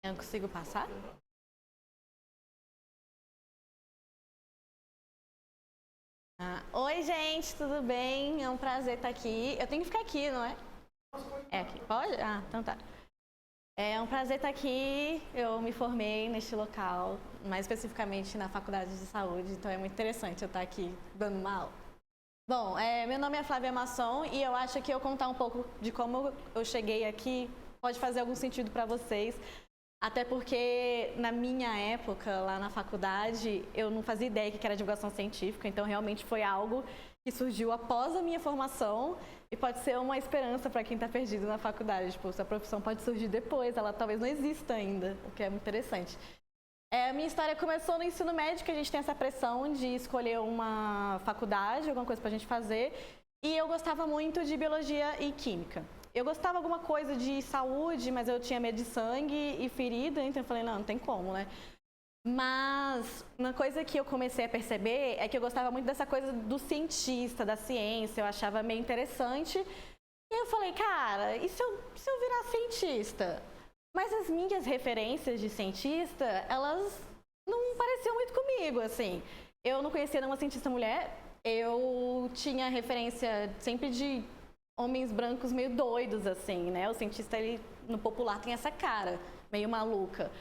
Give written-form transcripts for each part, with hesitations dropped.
Eu consigo passar? Oi, gente, tudo bem? É um prazer estar aqui. Eu tenho que ficar aqui, não é? É aqui. Pode? Então tá. É um prazer estar aqui. Eu me formei neste local, mais especificamente na Faculdade de Saúde, então é muito interessante eu estar aqui dando uma aula. Bom, meu nome é Flávia Masson e eu acho que eu contar um pouco de como eu cheguei aqui pode fazer algum sentido para vocês. Até porque na minha época, lá na faculdade, eu não fazia ideia que era divulgação científica, então realmente foi algo que surgiu após a minha formação e pode ser uma esperança para quem está perdido na faculdade. Tipo, essa profissão pode surgir depois, ela talvez não exista ainda, o que é muito interessante. A minha história começou no ensino médio, que a gente tem essa pressão de escolher uma faculdade, alguma coisa para a gente fazer, e eu gostava muito de biologia e química. Eu gostava de alguma coisa de saúde, mas eu tinha medo de sangue e ferida, então eu falei, não tem como, né? Mas uma coisa que eu comecei a perceber é que eu gostava muito dessa coisa do cientista, da ciência, eu achava meio interessante. E eu falei, cara, e se eu virar cientista? Mas as minhas referências de cientista, elas não pareciam muito comigo, assim. Eu não conhecia nenhuma cientista mulher, eu tinha referência sempre de homens brancos meio doidos, assim, né? O cientista, ele, no popular, tem essa cara meio maluca.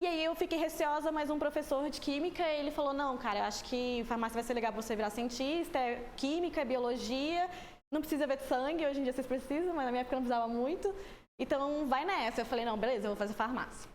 E aí eu fiquei receosa, mas um professor de química, ele falou, não, cara, eu acho que farmácia vai ser legal pra você virar cientista, é química, é biologia, não precisa ver sangue, hoje em dia vocês precisam, mas na minha época não precisava muito, então vai nessa. Eu falei, não, beleza, eu vou fazer farmácia.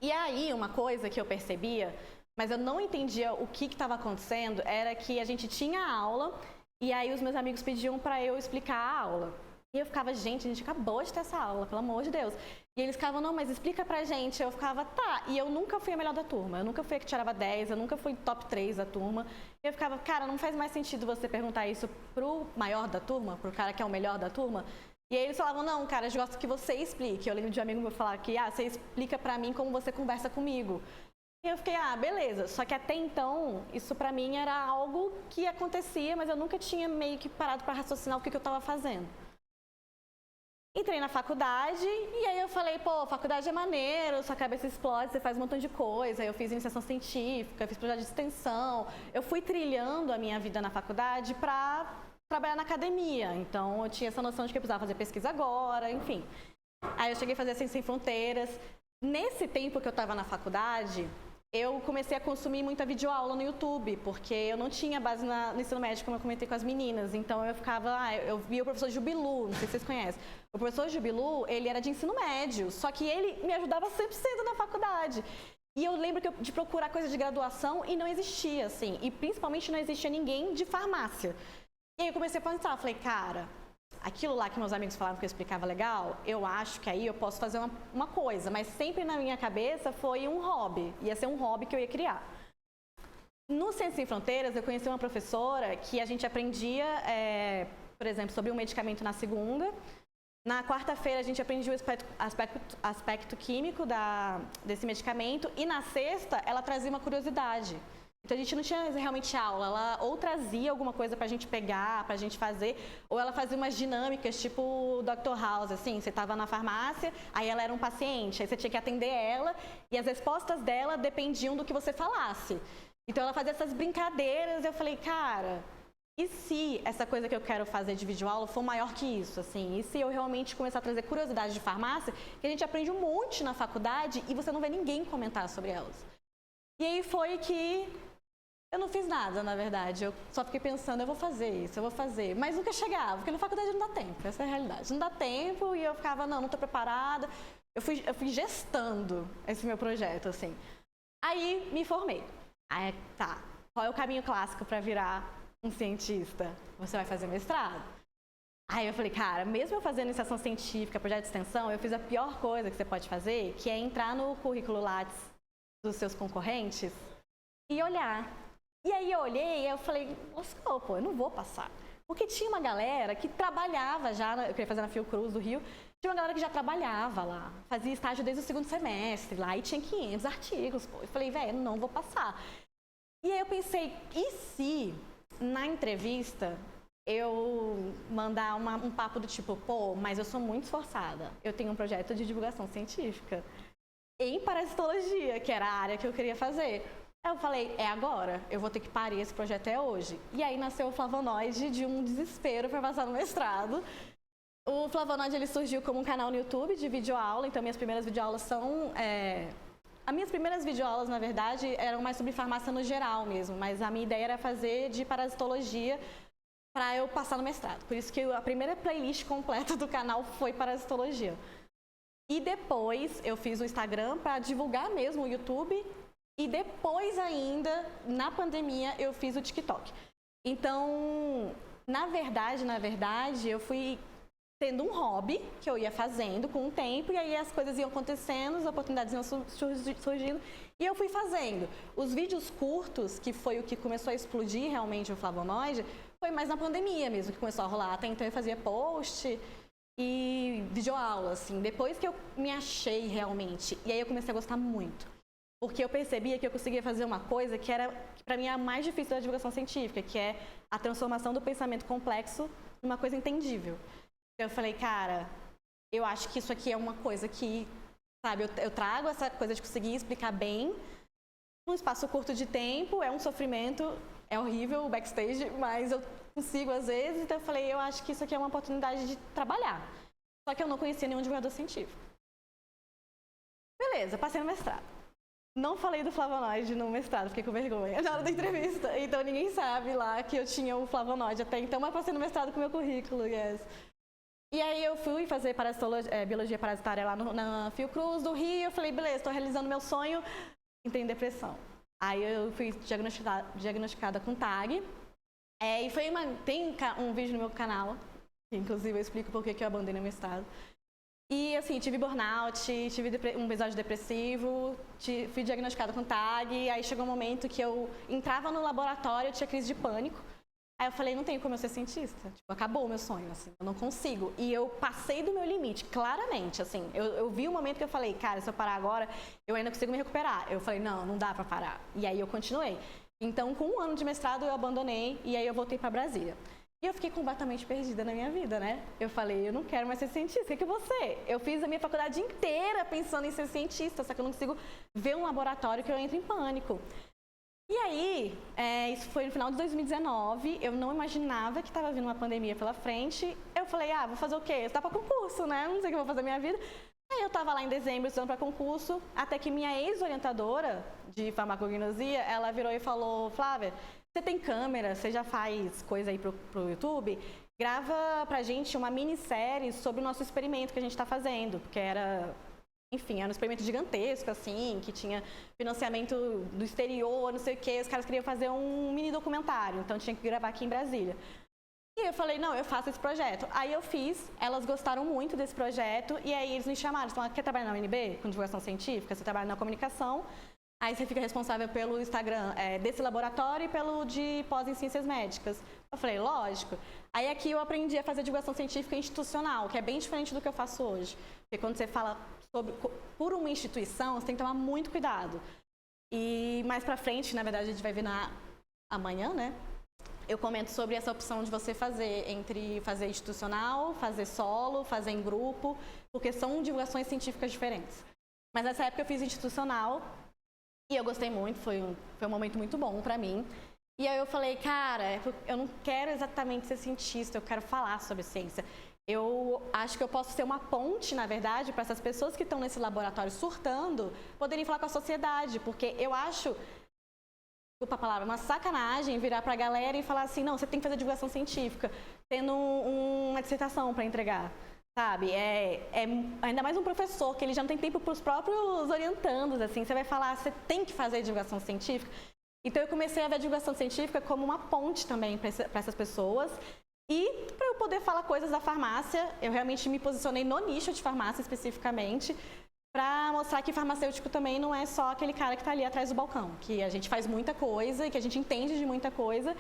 E aí, uma coisa que eu percebia, mas eu não entendia o que estava acontecendo, era que a gente tinha aula e aí os meus amigos pediam para eu explicar a aula. E eu ficava, gente, a gente acabou de ter essa aula, pelo amor de Deus. E eles ficavam, não, mas explica pra gente. Eu ficava, tá. E eu nunca fui a melhor da turma. Eu nunca fui a que tirava 10, eu nunca fui top 3 da turma. E eu ficava, cara, não faz mais sentido você perguntar isso pro maior da turma, pro cara que é o melhor da turma. E aí eles falavam, não, cara, eu gosto que você explique. Eu lembro de um amigo meu falar que, você explica pra mim como você conversa comigo. E eu fiquei, beleza. Só que até então, isso pra mim era algo que acontecia, mas eu nunca tinha meio que parado pra raciocinar o que eu tava fazendo. Entrei na faculdade e aí eu falei, pô, faculdade é maneiro, sua cabeça explode, você faz um montão de coisa. Aí eu fiz iniciação científica, fiz projeto de extensão. Eu fui trilhando a minha vida na faculdade pra trabalhar na academia. Então eu tinha essa noção de que eu precisava fazer pesquisa agora, enfim. Aí eu cheguei a fazer Ciência Sem Fronteiras. Nesse tempo que eu estava na faculdade, eu comecei a consumir muita videoaula no YouTube, porque eu não tinha base no ensino médio, como eu comentei com as meninas. Então eu ficava, eu via o professor Jubilu, não sei se vocês conhecem. O professor Jubilu, ele era de ensino médio, só que ele me ajudava 100% na faculdade. E eu lembro de procurar coisa de graduação e não existia, assim. E principalmente não existia ninguém de farmácia. E aí eu comecei a pensar, falei, cara, aquilo lá que meus amigos falavam que eu explicava legal, eu acho que aí eu posso fazer uma coisa, mas sempre na minha cabeça foi um hobby, ia ser um hobby que eu ia criar. No Ciência Sem Fronteiras, eu conheci uma professora que a gente aprendia, por exemplo, sobre um medicamento na segunda. Na quarta-feira, a gente aprendia o aspecto químico desse medicamento e na sexta, ela trazia uma curiosidade. Então a gente não tinha realmente aula, ela ou trazia alguma coisa pra gente pegar, pra gente fazer, ou ela fazia umas dinâmicas, tipo o Dr. House, assim, você tava na farmácia, aí ela era um paciente, aí você tinha que atender ela, e as respostas dela dependiam do que você falasse. Então ela fazia essas brincadeiras, e eu falei, cara, e se essa coisa que eu quero fazer de videoaula for maior que isso, assim? E se eu realmente começar a trazer curiosidade de farmácia, que a gente aprende um monte na faculdade e você não vê ninguém comentar sobre elas. E aí foi que eu não fiz nada, na verdade. Eu só fiquei pensando, eu vou fazer isso, eu vou fazer. Mas nunca chegava, porque na faculdade não dá tempo, essa é a realidade. Não dá tempo e eu ficava, não estou preparada. Eu fui gestando esse meu projeto, assim. Aí me formei. Aí, tá, qual é o caminho clássico para virar um cientista? Você vai fazer mestrado. Aí eu falei, cara, mesmo eu fazendo iniciação científica, projeto de extensão, eu fiz a pior coisa que você pode fazer, que é entrar no currículo Lattes dos seus concorrentes e olhar. E aí eu olhei e eu falei, lascou, pô, eu não vou passar. Porque tinha uma galera que trabalhava já, eu queria fazer na Fiocruz do Rio, tinha uma galera que já trabalhava lá, fazia estágio desde o segundo semestre lá e tinha 500 artigos, pô. Eu falei, velho, não vou passar. E aí eu pensei, e se na entrevista eu mandar um papo do tipo, pô, mas eu sou muito esforçada, eu tenho um projeto de divulgação científica. em parasitologia, que era a área que eu queria fazer. Eu falei, é agora, eu vou ter que parir, esse projeto é hoje. E aí nasceu o Flavonoide de um desespero para passar no mestrado. O Flavonoide ele surgiu como um canal no YouTube de videoaula, então minhas primeiras videoaulas são... As minhas primeiras videoaulas, na verdade, eram mais sobre farmácia no geral mesmo, mas a minha ideia era fazer de parasitologia para eu passar no mestrado. Por isso que a primeira playlist completa do canal foi parasitologia. E depois eu fiz o Instagram para divulgar mesmo o YouTube e depois ainda, na pandemia, eu fiz o TikTok. Então, na verdade, eu fui tendo um hobby que eu ia fazendo com o tempo e aí as coisas iam acontecendo, as oportunidades iam surgindo e eu fui fazendo. Os vídeos curtos, que foi o que começou a explodir realmente o Flavonoide, foi mais na pandemia mesmo que começou a rolar. Até então eu fazia post e videoaula, assim, depois que eu me achei realmente. E aí eu comecei a gostar muito. Porque eu percebia que eu conseguia fazer uma coisa que era, para mim, a mais difícil da divulgação científica, que é a transformação do pensamento complexo numa coisa entendível. Eu falei, cara, eu acho que isso aqui é uma coisa que, sabe, eu trago essa coisa de conseguir explicar bem num espaço curto de tempo, é um sofrimento, é horrível o backstage, mas eu consigo às vezes, então eu falei, eu acho que isso aqui é uma oportunidade de trabalhar. Só que eu não conhecia nenhum divulgador científico. Beleza, passei no mestrado. Não falei do flavonoide no mestrado, fiquei com vergonha na hora da entrevista. Então ninguém sabe lá que eu tinha o flavonoide até então, mas passei no mestrado com o meu currículo, yes. E aí eu fui fazer biologia parasitária lá na Fiocruz do Rio, eu falei, beleza, estou realizando meu sonho, entrei em depressão. Aí eu fui diagnosticada com TAG. E tem um vídeo no meu canal, que inclusive eu explico por que eu abandonei o mestrado. E assim, tive burnout, tive um episódio depressivo, fui diagnosticada com TAG, aí chegou um momento que eu entrava no laboratório, eu tinha crise de pânico. Aí eu falei, não tenho como eu ser cientista, tipo, acabou o meu sonho, assim, eu não consigo. E eu passei do meu limite, claramente, assim, eu vi um momento que eu falei, cara, se eu parar agora, eu ainda consigo me recuperar. Eu falei, não dá pra parar. E aí eu continuei. Então, com 1 ano de mestrado, eu abandonei e aí eu voltei pra Brasília. E eu fiquei completamente perdida na minha vida, né? Eu falei, eu não quero mais ser cientista, o que é você? Eu fiz a minha faculdade inteira pensando em ser cientista, só que eu não consigo ver um laboratório que eu entro em pânico. E aí, isso foi no final de 2019, eu não imaginava que estava vindo uma pandemia pela frente. Eu falei, vou fazer o quê? Eu estava para concurso, né? Não sei o que eu vou fazer na minha vida. Aí eu estava lá em dezembro estudando para concurso, até que minha ex-orientadora de farmacognosia, ela virou e falou, Flávia, você tem câmera, você já faz coisa aí pro YouTube? Grava pra gente uma minissérie sobre o nosso experimento que a gente está fazendo, porque era um experimento gigantesco, assim, que tinha financiamento do exterior, não sei o quê. Os caras queriam fazer um mini documentário, então tinha que gravar aqui em Brasília. E eu falei, não, eu faço esse projeto. Aí eu fiz, elas gostaram muito desse projeto, e aí eles me chamaram, falaram, quer trabalhar na UNB, com divulgação científica? Você trabalha na comunicação, aí você fica responsável pelo Instagram desse laboratório e pelo de pós em ciências médicas. Eu falei, lógico. Aí aqui eu aprendi a fazer divulgação científica institucional, que é bem diferente do que eu faço hoje. Porque quando você fala por uma instituição, você tem que tomar muito cuidado. E mais pra frente, na verdade, a gente vai ver amanhã, né? Eu comento sobre essa opção de você fazer entre fazer institucional, fazer solo, fazer em grupo, porque são divulgações científicas diferentes. Mas nessa época eu fiz institucional e eu gostei muito, foi um momento muito bom pra mim. E aí eu falei, cara, eu não quero exatamente ser cientista, eu quero falar sobre ciência. Eu acho que eu posso ser uma ponte, na verdade, para essas pessoas que estão nesse laboratório surtando, poderem falar com a sociedade, porque eu acho, desculpa a palavra, uma sacanagem virar para a galera e falar assim, não, você tem que fazer divulgação científica, tendo uma dissertação para entregar, sabe? Ainda mais um professor, que ele já não tem tempo para os próprios orientandos, assim, você vai falar, você tem que fazer divulgação científica. Então eu comecei a ver a divulgação científica como uma ponte também para essas pessoas. E para eu poder falar coisas da farmácia, eu realmente me posicionei no nicho de farmácia especificamente, para mostrar que farmacêutico também não é só aquele cara que está ali atrás do balcão, que a gente faz muita coisa e que a gente entende de muita coisa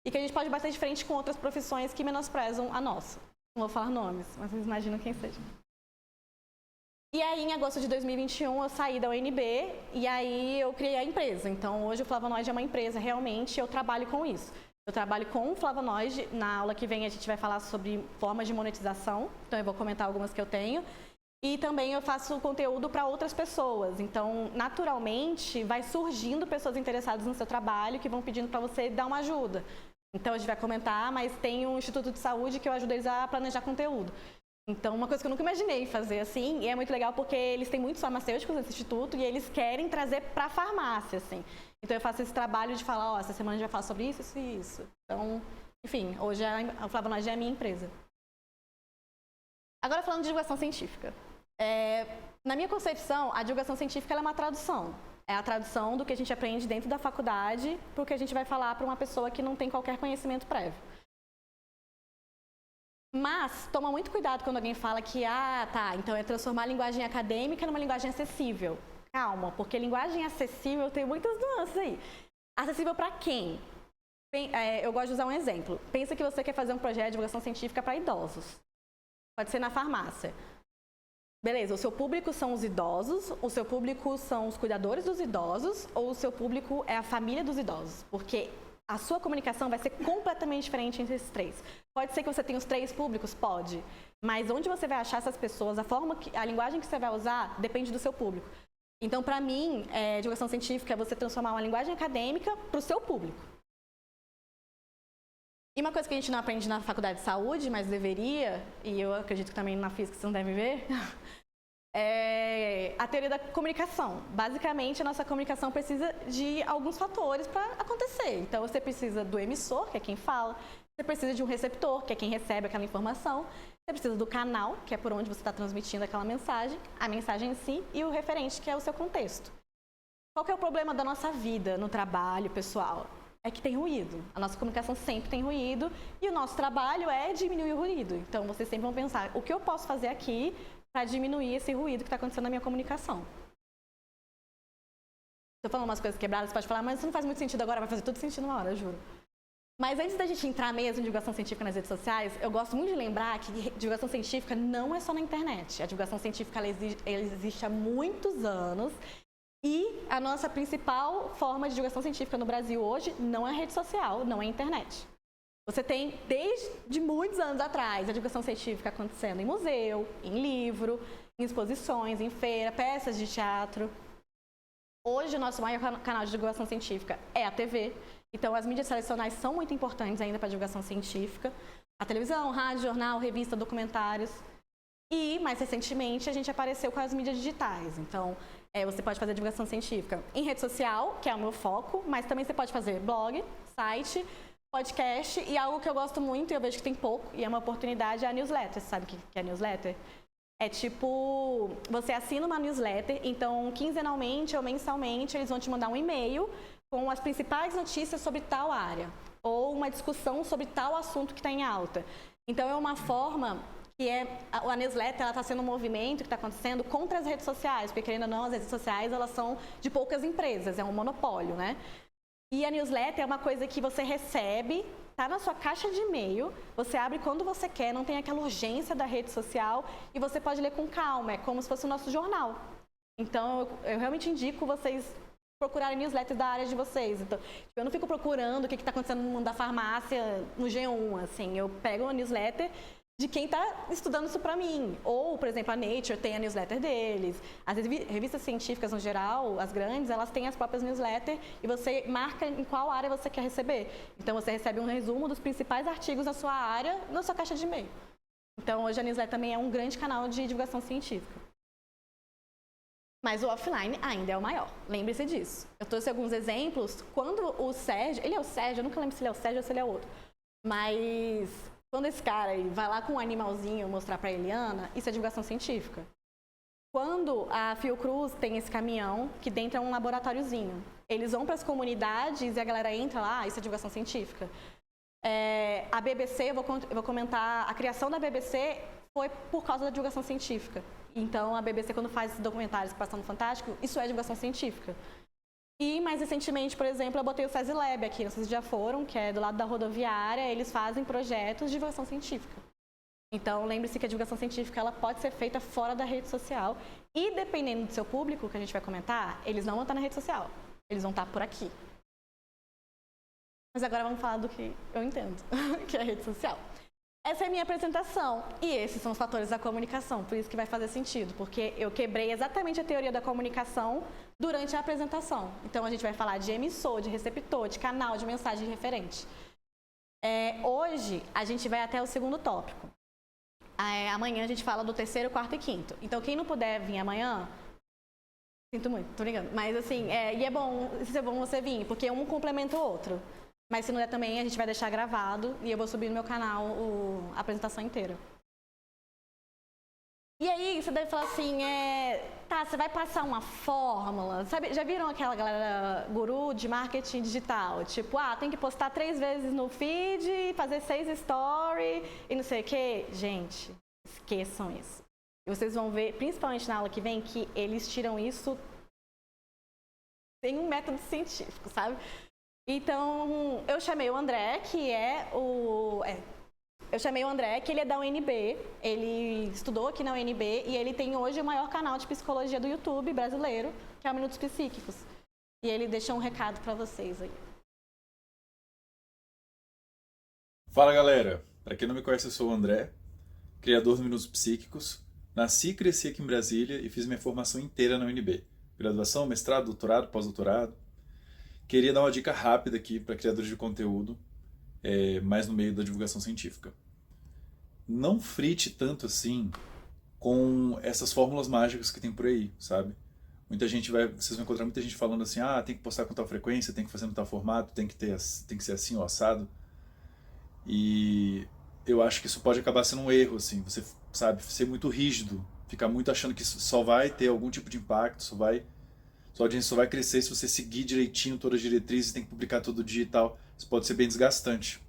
e que a gente pode bater de frente com outras profissões que menosprezam a nossa. Não vou falar nomes, mas vocês imaginam quem seja. E aí, em agosto de 2021, eu saí da UNB e aí eu criei a empresa. Então, hoje o Flavonoide é uma empresa, realmente, eu trabalho com isso. Eu trabalho com o Flavonoide. Na aula que vem a gente vai falar sobre formas de monetização. Então eu vou comentar algumas que eu tenho. E também eu faço conteúdo para outras pessoas. Então, naturalmente, vai surgindo pessoas interessadas no seu trabalho que vão pedindo para você dar uma ajuda. Então, a gente vai comentar, mas tem um Instituto de Saúde que eu ajudo eles a planejar conteúdo. Então, uma coisa que eu nunca imaginei fazer assim, e é muito legal porque eles têm muitos farmacêuticos nesse instituto e eles querem trazer para a farmácia, assim. Então, eu faço esse trabalho de falar, ó, essa semana a gente vai falar sobre isso, isso e isso. Então, enfim, hoje a Flavonoide é a minha empresa. Agora, falando de divulgação científica. Na minha concepção, a divulgação científica ela é uma tradução. É a tradução do que a gente aprende dentro da faculdade para o que a gente vai falar para uma pessoa que não tem qualquer conhecimento prévio. Mas, toma muito cuidado quando alguém fala que, então é transformar a linguagem acadêmica numa linguagem acessível. Calma, porque linguagem acessível tem muitas nuances aí. Acessível para quem? Eu gosto de usar um exemplo. Pensa que você quer fazer um projeto de divulgação científica para idosos. Pode ser na farmácia. Beleza, o seu público são os idosos, o seu público são os cuidadores dos idosos ou o seu público é a família dos idosos? Porque a sua comunicação vai ser completamente diferente entre esses três. Pode ser que você tenha os três públicos? Pode. Mas onde você vai achar essas pessoas, a linguagem que você vai usar, depende do seu público. Então, para mim, divulgação científica é você transformar uma linguagem acadêmica para o seu público. E uma coisa que a gente não aprende na faculdade de saúde, mas deveria, e eu acredito que também na física vocês não devem ver, é a teoria da comunicação. Basicamente, a nossa comunicação precisa de alguns fatores para acontecer. Então, você precisa do emissor, que é quem fala, você precisa de um receptor, que é quem recebe aquela informação, você precisa do canal, que é por onde você está transmitindo aquela mensagem, a mensagem em si, e o referente, que é o seu contexto. Qual que é o problema da nossa vida no trabalho pessoal? É que tem ruído. A nossa comunicação sempre tem ruído e o nosso trabalho é diminuir o ruído. Então, vocês sempre vão pensar, o que eu posso fazer aqui para diminuir esse ruído que está acontecendo na minha comunicação? Estou falando umas coisas quebradas, você pode falar, mas isso não faz muito sentido agora, vai fazer tudo sentido uma hora, eu juro. Mas antes da gente entrar mesmo em divulgação científica nas redes sociais, eu gosto muito de lembrar que divulgação científica não é só na internet. A divulgação científica ela existe há muitos anos. E a nossa principal forma de divulgação científica no Brasil hoje não é rede social, não é internet. Você tem, desde muitos anos atrás, a divulgação científica acontecendo em museu, em livro, em exposições, em feira, peças de teatro. Hoje, o nosso maior canal de divulgação científica é a TV. Então, as mídias tradicionais são muito importantes ainda para a divulgação científica. A televisão, rádio, jornal, revista, documentários. E, mais recentemente, a gente apareceu com as mídias digitais. Então, você pode fazer divulgação científica em rede social, que é o meu foco, mas também você pode fazer blog, site, podcast e algo que eu gosto muito e eu vejo que tem pouco e é uma oportunidade, é a newsletter. Você sabe o que é a newsletter? É tipo, você assina uma newsletter, então quinzenalmente ou mensalmente eles vão te mandar um e-mail com as principais notícias sobre tal área ou uma discussão sobre tal assunto que está em alta. Então é uma forma que a newsletter está sendo um movimento que está acontecendo contra as redes sociais, porque querendo ou não, as redes sociais elas são de poucas empresas, é um monopólio, né? E a newsletter é uma coisa que você recebe, está na sua caixa de e-mail, você abre quando você quer, não tem aquela urgência da rede social e você pode ler com calma, é como se fosse o nosso jornal. Então, eu realmente indico vocês procurarem newsletters da área de vocês. Então, eu não fico procurando o que está acontecendo no mundo da farmácia no G1, assim, eu pego uma newsletter de quem está estudando isso para mim. Ou, por exemplo, a Nature tem a newsletter deles. As revistas científicas, no geral, as grandes, elas têm as próprias newsletters e você marca em qual área você quer receber. Então, você recebe um resumo dos principais artigos da sua área na sua caixa de e-mail. Então, hoje a newsletter também é um grande canal de divulgação científica. Mas o offline ainda é o maior. Lembre-se disso. Eu trouxe alguns exemplos. Quando o Sérgio... Ele é o Sérgio, eu nunca lembro se ele é o Sérgio ou se ele é outro. Mas... quando esse cara vai lá com um animalzinho mostrar para a Eliana, isso é divulgação científica. Quando a Fiocruz tem esse caminhão, que dentro é um laboratóriozinho, eles vão para as comunidades e a galera entra lá, isso é divulgação científica. A BBC, eu vou comentar, a criação da BBC foi por causa da divulgação científica. Então, a BBC, quando faz esses documentários que passam no Fantástico, isso é divulgação científica. E, mais recentemente, por exemplo, eu botei o SESI Lab aqui, não sei se já foram, que é do lado da rodoviária, eles fazem projetos de divulgação científica. Então, lembre-se que a divulgação científica ela pode ser feita fora da rede social e, dependendo do seu público, que a gente vai comentar, eles não vão estar na rede social, eles vão estar por aqui. Mas agora vamos falar do que eu entendo, que é a rede social. essa é a minha apresentação. E esses são os fatores da comunicação, por isso que vai fazer sentido, porque eu quebrei exatamente a teoria da comunicação durante a apresentação. Então, a gente vai falar de emissor, de receptor, de canal, de mensagem referente. Hoje, a gente vai até o segundo tópico. Amanhã a gente fala do terceiro, quarto e quinto. Então, quem não puder vir amanhã, sinto muito, tô brincando. Mas assim, e é bom, se é bom você vir, porque um complementa o outro. Mas se não der também, a gente vai deixar gravado e eu vou subir no meu canal a apresentação inteira. E aí, você deve falar assim, tá, você vai passar uma fórmula, sabe? Já viram aquela galera guru de marketing digital? Tipo, tem que postar 3 vezes no feed, fazer 6 stories e não sei o quê. Gente, esqueçam isso. E vocês vão ver, principalmente na aula que vem, que eles tiram isso sem um método científico, sabe? Então, eu chamei o André, que ele é da UNB, ele estudou aqui na UNB e ele tem hoje o maior canal de psicologia do YouTube brasileiro, que é o Minutos Psíquicos. E ele deixou um recado para vocês aí. Fala galera, para quem não me conhece eu sou o André, criador do Minutos Psíquicos. Nasci e cresci aqui em Brasília e fiz minha formação inteira na UNB. Graduação, mestrado, doutorado, pós-doutorado. Queria dar uma dica rápida aqui para criadores de conteúdo, mais no meio da divulgação científica. Não frite tanto assim com essas fórmulas mágicas que tem por aí, sabe? Vocês vão encontrar muita gente falando assim, tem que postar com tal frequência, tem que fazer no tal formato, tem que ser assim ou assado. E eu acho que isso pode acabar sendo um erro, assim, você sabe, ser muito rígido, ficar muito achando que isso só vai ter algum tipo de impacto, sua audiência só vai crescer se você seguir direitinho todas as diretrizes, tem que publicar todo dia e tal. Isso pode ser bem desgastante.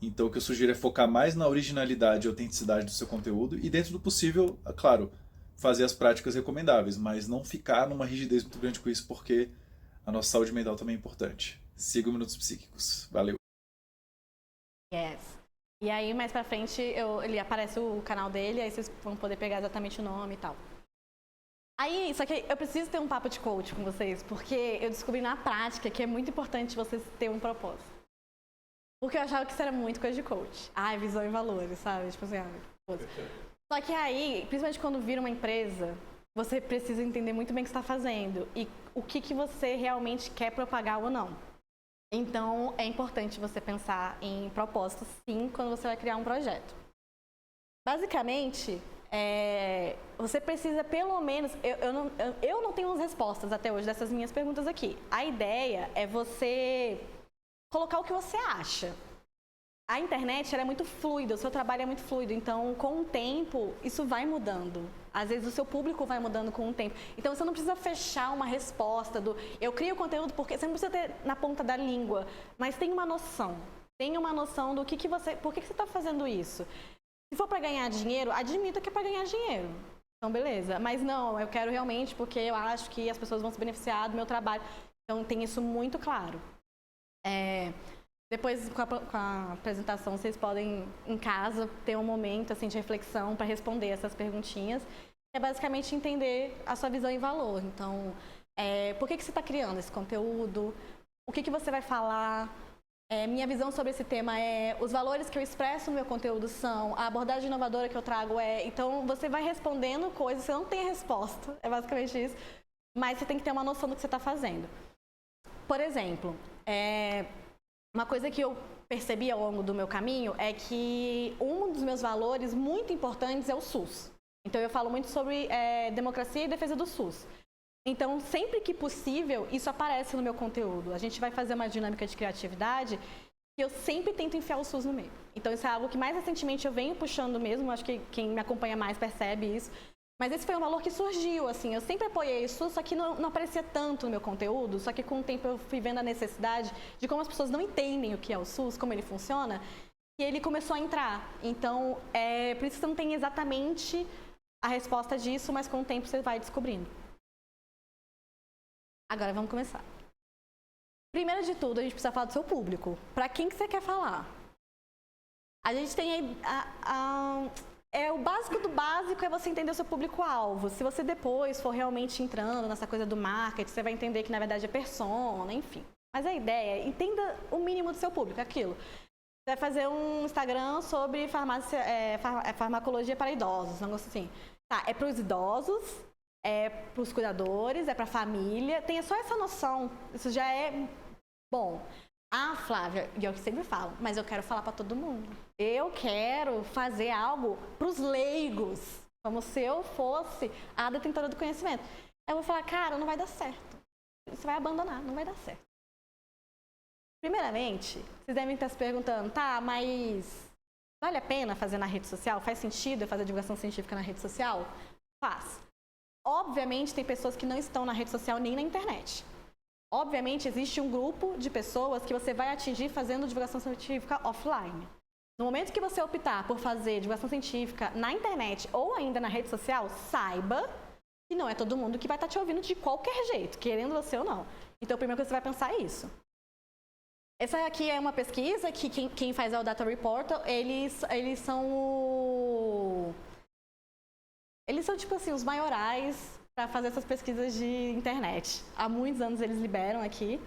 Então o que eu sugiro é focar mais na originalidade e autenticidade do seu conteúdo e dentro do possível, claro, fazer as práticas recomendáveis, mas não ficar numa rigidez muito grande com isso, porque a nossa saúde mental também é importante. Siga o Minutos Psíquicos. Valeu! Yes. E aí, mais pra frente, ele aparece o canal dele, aí vocês vão poder pegar exatamente o nome e tal. Aí, só que eu preciso ter um papo de coach com vocês, porque eu descobri na prática que é muito importante vocês terem um propósito. Porque eu achava que isso era muito coisa de coach. Visão e valores, sabe? Tipo assim, Só que aí, principalmente quando vira uma empresa, você precisa entender muito bem o que você está fazendo e o que você realmente quer propagar ou não. Então, é importante você pensar em propósitos, sim, quando você vai criar um projeto. Basicamente, você precisa pelo menos... Eu não tenho as respostas até hoje dessas minhas perguntas aqui. A ideia é você colocar o que você acha. A internet ela é muito fluida, o seu trabalho é muito fluido, então com o tempo isso vai mudando. Às vezes o seu público vai mudando com o tempo. Então você não precisa fechar uma resposta do eu crio conteúdo porque você não precisa ter na ponta da língua, mas tem uma noção. Tenha uma noção do por que você está fazendo isso. Se for para ganhar dinheiro, admita que é para ganhar dinheiro. Então beleza, mas não, eu quero realmente porque eu acho que as pessoas vão se beneficiar do meu trabalho. Então tem isso muito claro. Depois, com a apresentação, vocês podem, em casa, ter um momento assim, de reflexão para responder essas perguntinhas. É basicamente entender a sua visão e valor. Então, por que você está criando esse conteúdo? O que você vai falar? Minha visão sobre esse tema os valores que eu expresso no meu conteúdo são, a abordagem inovadora que eu trago Então, você vai respondendo coisas, você não tem a resposta, é basicamente isso. Mas você tem que ter uma noção do que você está fazendo. Por exemplo, uma coisa que eu percebi ao longo do meu caminho é que um dos meus valores muito importantes é o SUS. Então, eu falo muito sobre democracia e defesa do SUS. Então, sempre que possível, isso aparece no meu conteúdo. A gente vai fazer uma dinâmica de criatividade e eu sempre tento enfiar o SUS no meio. Então, isso é algo que mais recentemente eu venho puxando mesmo, acho que quem me acompanha mais percebe isso. Mas esse foi um valor que surgiu, assim, eu sempre apoiei o SUS, só que não aparecia tanto no meu conteúdo, só que com o tempo eu fui vendo a necessidade de como as pessoas não entendem o que é o SUS, como ele funciona, e ele começou a entrar. Então, por isso que você não tem exatamente a resposta disso, mas com o tempo você vai descobrindo. Agora vamos começar. Primeiro de tudo, a gente precisa falar do seu público. Para quem que você quer falar? A gente tem o básico do básico é você entender o seu público-alvo. Se você depois for realmente entrando nessa coisa do marketing, você vai entender que na verdade é persona, enfim. Mas a ideia é entenda o mínimo do seu público, aquilo. Você vai fazer um Instagram sobre farmacologia para idosos, um negócio assim. Tá, é para os idosos, é para os cuidadores, é para a família. Tenha só essa noção, isso já é bom. Ah, Flávia, e eu sempre falo, mas eu quero falar para todo mundo. Eu quero fazer algo para os leigos, como se eu fosse a detentora do conhecimento. Eu vou falar, cara, não vai dar certo. Você vai abandonar, não vai dar certo. Primeiramente, vocês devem estar se perguntando, tá, mas vale a pena fazer na rede social? Faz sentido eu fazer divulgação científica na rede social? Faz. Obviamente, tem pessoas que não estão na rede social nem na internet. Obviamente, existe um grupo de pessoas que você vai atingir fazendo divulgação científica offline. No momento que você optar por fazer divulgação científica na internet ou ainda na rede social, saiba que não é todo mundo que vai estar te ouvindo de qualquer jeito, querendo você ou não. Então, primeiro que você vai pensar é isso. Essa aqui é uma pesquisa que quem faz é o Data Reporter, eles são tipo assim, os maiorais para fazer essas pesquisas de internet. Há muitos anos eles liberam aqui.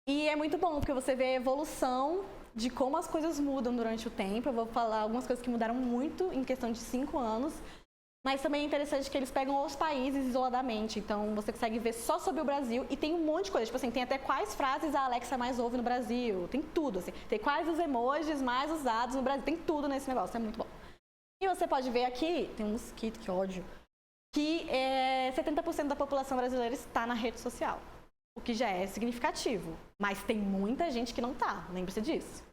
E é muito bom, porque você vê a evolução de como as coisas mudam durante o tempo. Eu vou falar algumas coisas que mudaram muito em questão de 5 anos. Mas também é interessante que eles pegam os países isoladamente. Então, você consegue ver só sobre o Brasil e tem um monte de coisa. Tipo assim, tem até quais frases a Alexa mais ouve no Brasil. Tem tudo, assim. Tem quais os emojis mais usados no Brasil. Tem tudo nesse negócio, é muito bom. E você pode ver aqui, tem um mosquito, que ódio, que 70% da população brasileira está na rede social. O que já é significativo. Mas tem muita gente que não está, lembre-se disso.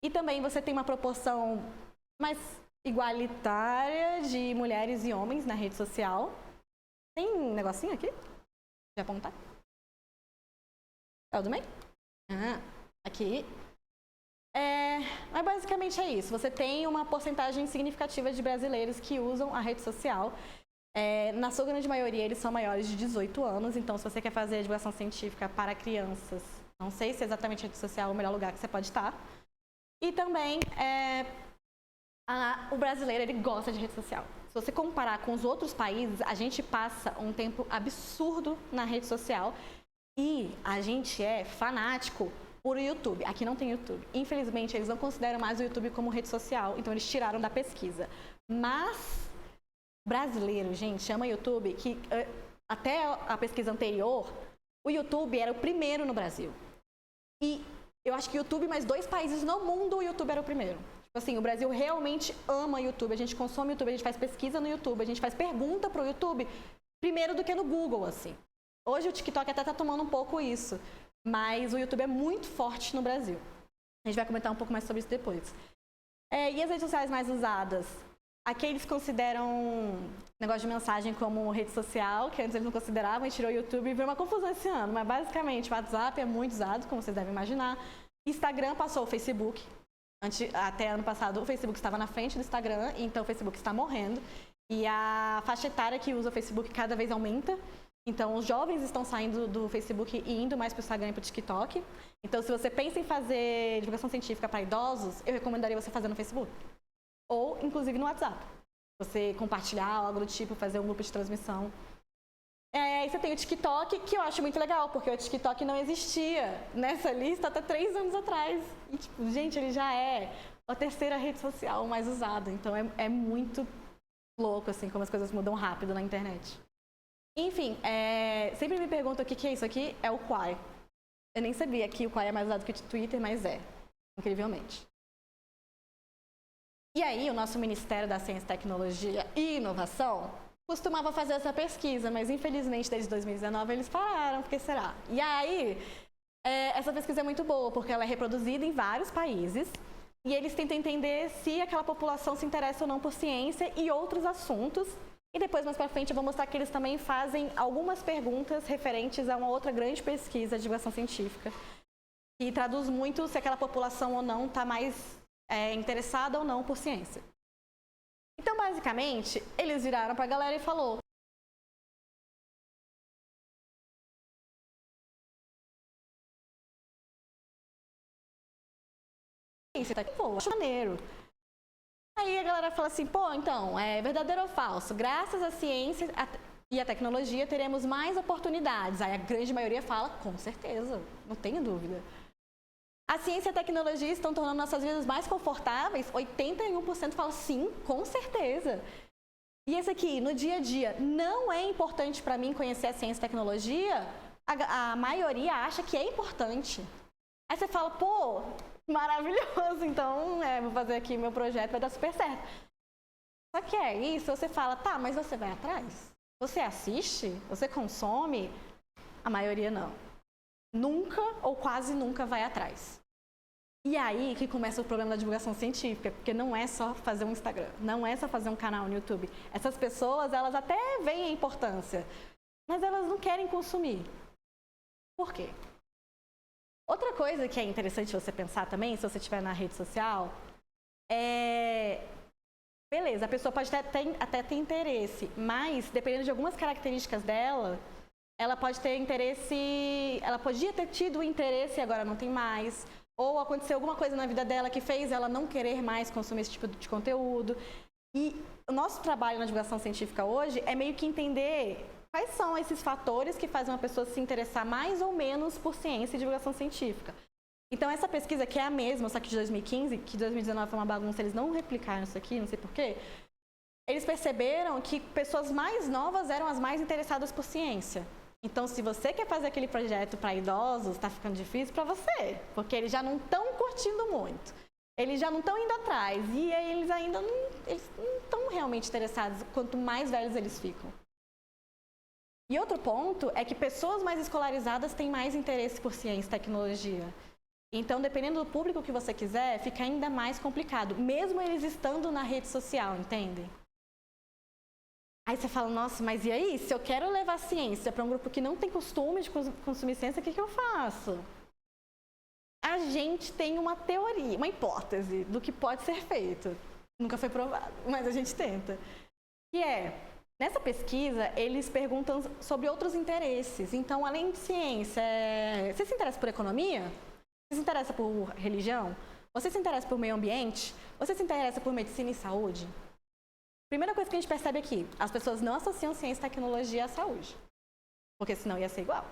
E também você tem uma proporção mais igualitária de mulheres e homens na rede social. Tem um negocinho aqui? De apontar? Tá tudo bem? Aqui. Mas basicamente é isso. Você tem uma porcentagem significativa de brasileiros que usam a rede social. Na sua grande maioria, eles são maiores de 18 anos. Então, se você quer fazer divulgação científica para crianças, não sei se exatamente a rede social é o melhor lugar que você pode estar. E também o brasileiro, ele gosta de rede social. Se você comparar com os outros países, a gente passa um tempo absurdo na rede social e a gente é fanático por YouTube. Aqui não tem YouTube. Infelizmente, eles não consideram mais o YouTube como rede social, então eles tiraram da pesquisa. Mas brasileiro, gente, ama YouTube, que até a pesquisa anterior, o YouTube era o primeiro no Brasil. E eu acho que o YouTube, mais 2 países no mundo, o YouTube era o primeiro. Assim, o Brasil realmente ama o YouTube, a gente consome o YouTube, a gente faz pesquisa no YouTube, a gente faz pergunta pro YouTube primeiro do que no Google, assim. Hoje o TikTok até tá tomando um pouco isso, mas o YouTube é muito forte no Brasil. A gente vai comentar um pouco mais sobre isso depois. E as redes sociais mais usadas? Aqui eles consideram negócio de mensagem como rede social, que antes eles não consideravam, e tirou o YouTube e veio uma confusão esse ano, mas basicamente o WhatsApp é muito usado, como vocês devem imaginar. Instagram passou o Facebook. Até ano passado, o Facebook estava na frente do Instagram, então o Facebook está morrendo. E a faixa etária que usa o Facebook cada vez aumenta. Então, os jovens estão saindo do Facebook e indo mais para o Instagram e para o TikTok. Então, se você pensa em fazer divulgação científica para idosos, eu recomendaria você fazer no Facebook. Ou, inclusive, no WhatsApp. Você compartilhar algo do tipo, fazer um grupo de transmissão. E você tem o TikTok, que eu acho muito legal, porque o TikTok não existia nessa lista até 3 anos atrás. E, tipo, gente, ele já é a 3ª rede social mais usada. Então, é muito louco, assim, como as coisas mudam rápido na internet. Enfim, sempre me perguntam o que é isso aqui. É o Quai. Eu nem sabia que o Quai é mais usado que o Twitter, mas incrivelmente. E aí, o nosso Ministério da Ciência, Tecnologia e Inovação costumava fazer essa pesquisa, mas infelizmente desde 2019 eles pararam, por que será? E aí, essa pesquisa é muito boa, porque ela é reproduzida em vários países e eles tentam entender se aquela população se interessa ou não por ciência e outros assuntos. E depois, mais pra frente, eu vou mostrar que eles também fazem algumas perguntas referentes a uma outra grande pesquisa de divulgação científica, que traduz muito se aquela população ou não está mais interessada ou não por ciência. Então, basicamente, eles viraram para a galera e falou: você tá aqui, pô, acho maneiro. Aí a galera fala assim, pô, então, é verdadeiro ou falso? Graças à ciência e à tecnologia teremos mais oportunidades. Aí a grande maioria fala, com certeza, não tenho dúvida. A ciência e a tecnologia estão tornando nossas vidas mais confortáveis? 81% fala sim, com certeza. E esse aqui, no dia a dia, não é importante para mim conhecer a ciência e tecnologia? A maioria acha que é importante. Aí você fala, pô, maravilhoso, então vou fazer aqui meu projeto, vai dar super certo. Só que é isso, você fala, tá, mas você vai atrás? Você assiste? Você consome? A maioria não. Nunca ou quase nunca vai atrás. E aí que começa o problema da divulgação científica, porque não é só fazer um Instagram, não é só fazer um canal no YouTube. Essas pessoas, elas até veem a importância, mas elas não querem consumir. Por quê? Outra coisa que é interessante você pensar também, se você estiver na rede social, beleza, a pessoa pode até ter interesse, mas dependendo de algumas características dela, ela pode ter interesse, ela podia ter tido interesse e agora não tem mais, ou aconteceu alguma coisa na vida dela que fez ela não querer mais consumir esse tipo de conteúdo. E o nosso trabalho na divulgação científica hoje é meio que entender quais são esses fatores que fazem uma pessoa se interessar mais ou menos por ciência e divulgação científica. Então, essa pesquisa, que é a mesma, só que de 2015, que 2019 foi uma bagunça, eles não replicaram isso aqui, não sei porquê, eles perceberam que pessoas mais novas eram as mais interessadas por ciência. Então, se você quer fazer aquele projeto para idosos, está ficando difícil para você, porque eles já não estão curtindo muito. Eles já não estão indo atrás e aí eles ainda não estão realmente interessados quanto mais velhos eles ficam. E outro ponto é que pessoas mais escolarizadas têm mais interesse por ciência e tecnologia. Então, dependendo do público que você quiser, fica ainda mais complicado, mesmo eles estando na rede social, entende? Aí você fala, nossa, mas e aí? Se eu quero levar ciência para um grupo que não tem costume de consumir ciência, o que eu faço? A gente tem uma teoria, uma hipótese do que pode ser feito. Nunca foi provado, mas a gente tenta. Que nessa pesquisa, eles perguntam sobre outros interesses. Então, além de ciência, você se interessa por economia? Você se interessa por religião? Você se interessa por meio ambiente? Você se interessa por medicina e saúde? Primeira coisa que a gente percebe aqui, as pessoas não associam ciência e tecnologia à saúde, porque senão ia ser igual.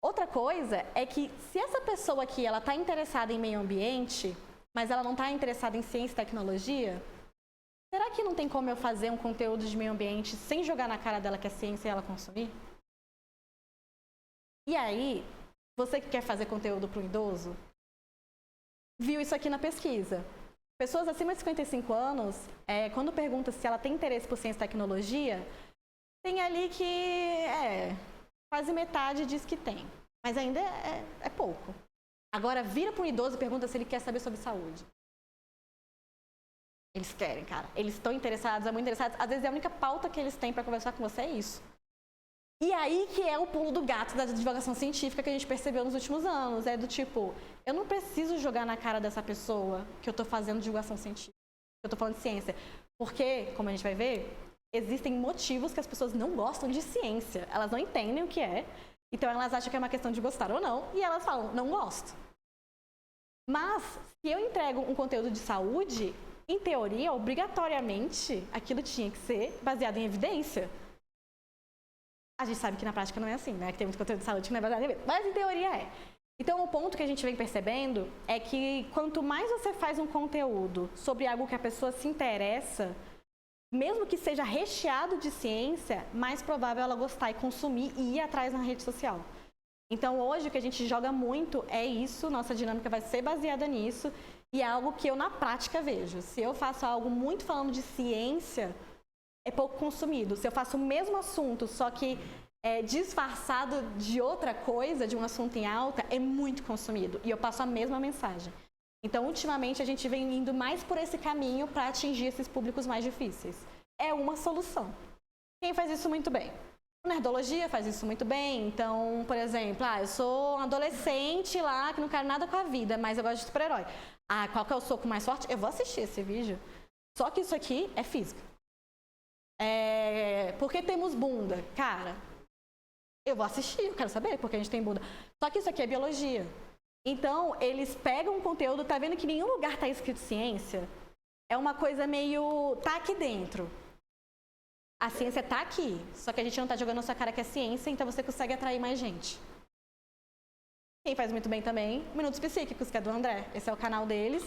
Outra coisa é que se essa pessoa aqui ela está interessada em meio ambiente, mas ela não está interessada em ciência e tecnologia, será que não tem como eu fazer um conteúdo de meio ambiente sem jogar na cara dela que é ciência e ela consumir? E aí, você que quer fazer conteúdo para o idoso, viu isso aqui na pesquisa. Pessoas acima de 55 anos, quando pergunta se ela tem interesse por ciência e tecnologia, tem ali que quase metade diz que tem, mas ainda é pouco. Agora, vira para um idoso e pergunta se ele quer saber sobre saúde. Eles querem, cara. Eles estão interessados, muito interessados. Às vezes, a única pauta que eles têm para conversar com você é isso. E aí que é o pulo do gato da divulgação científica que a gente percebeu nos últimos anos. É do tipo, eu não preciso jogar na cara dessa pessoa que eu estou fazendo divulgação científica, que eu estou falando de ciência. Porque, como a gente vai ver, existem motivos que as pessoas não gostam de ciência. Elas não entendem o que é, então elas acham que é uma questão de gostar ou não, e elas falam, não gosto. Mas, se eu entrego um conteúdo de saúde, em teoria, obrigatoriamente, aquilo tinha que ser baseado em evidência. A gente sabe que na prática não é assim, né? Que tem muito conteúdo de saúde que não é baseado em evidência, mas em teoria é. Então, o ponto que a gente vem percebendo é que quanto mais você faz um conteúdo sobre algo que a pessoa se interessa, mesmo que seja recheado de ciência, mais provável ela gostar e consumir e ir atrás na rede social. Então, hoje, o que a gente joga muito é isso, nossa dinâmica vai ser baseada nisso, e é algo que eu, na prática, vejo. Se eu faço algo muito falando de ciência, é pouco consumido. Se eu faço o mesmo assunto, só que disfarçado de outra coisa, de um assunto em alta, é muito consumido. E eu passo a mesma mensagem. Então, ultimamente, a gente vem indo mais por esse caminho para atingir esses públicos mais difíceis. É uma solução. Quem faz isso muito bem? A Nerdologia faz isso muito bem. Então, por exemplo, eu sou um adolescente lá que não quero nada com a vida, mas eu gosto de super-herói. Qual que é o soco mais forte? Eu vou assistir esse vídeo. Só que isso aqui é física. Por que temos bunda? Cara, eu vou assistir, eu quero saber porque a gente tem bunda. Só que isso aqui é biologia. Então, eles pegam um conteúdo, tá vendo que em nenhum lugar tá escrito ciência? É uma coisa meio, tá aqui dentro. A ciência tá aqui, só que a gente não tá jogando na sua cara que é ciência, então você consegue atrair mais gente. Quem faz muito bem também, Minutos Psíquicos, que é do André. Esse é o canal deles.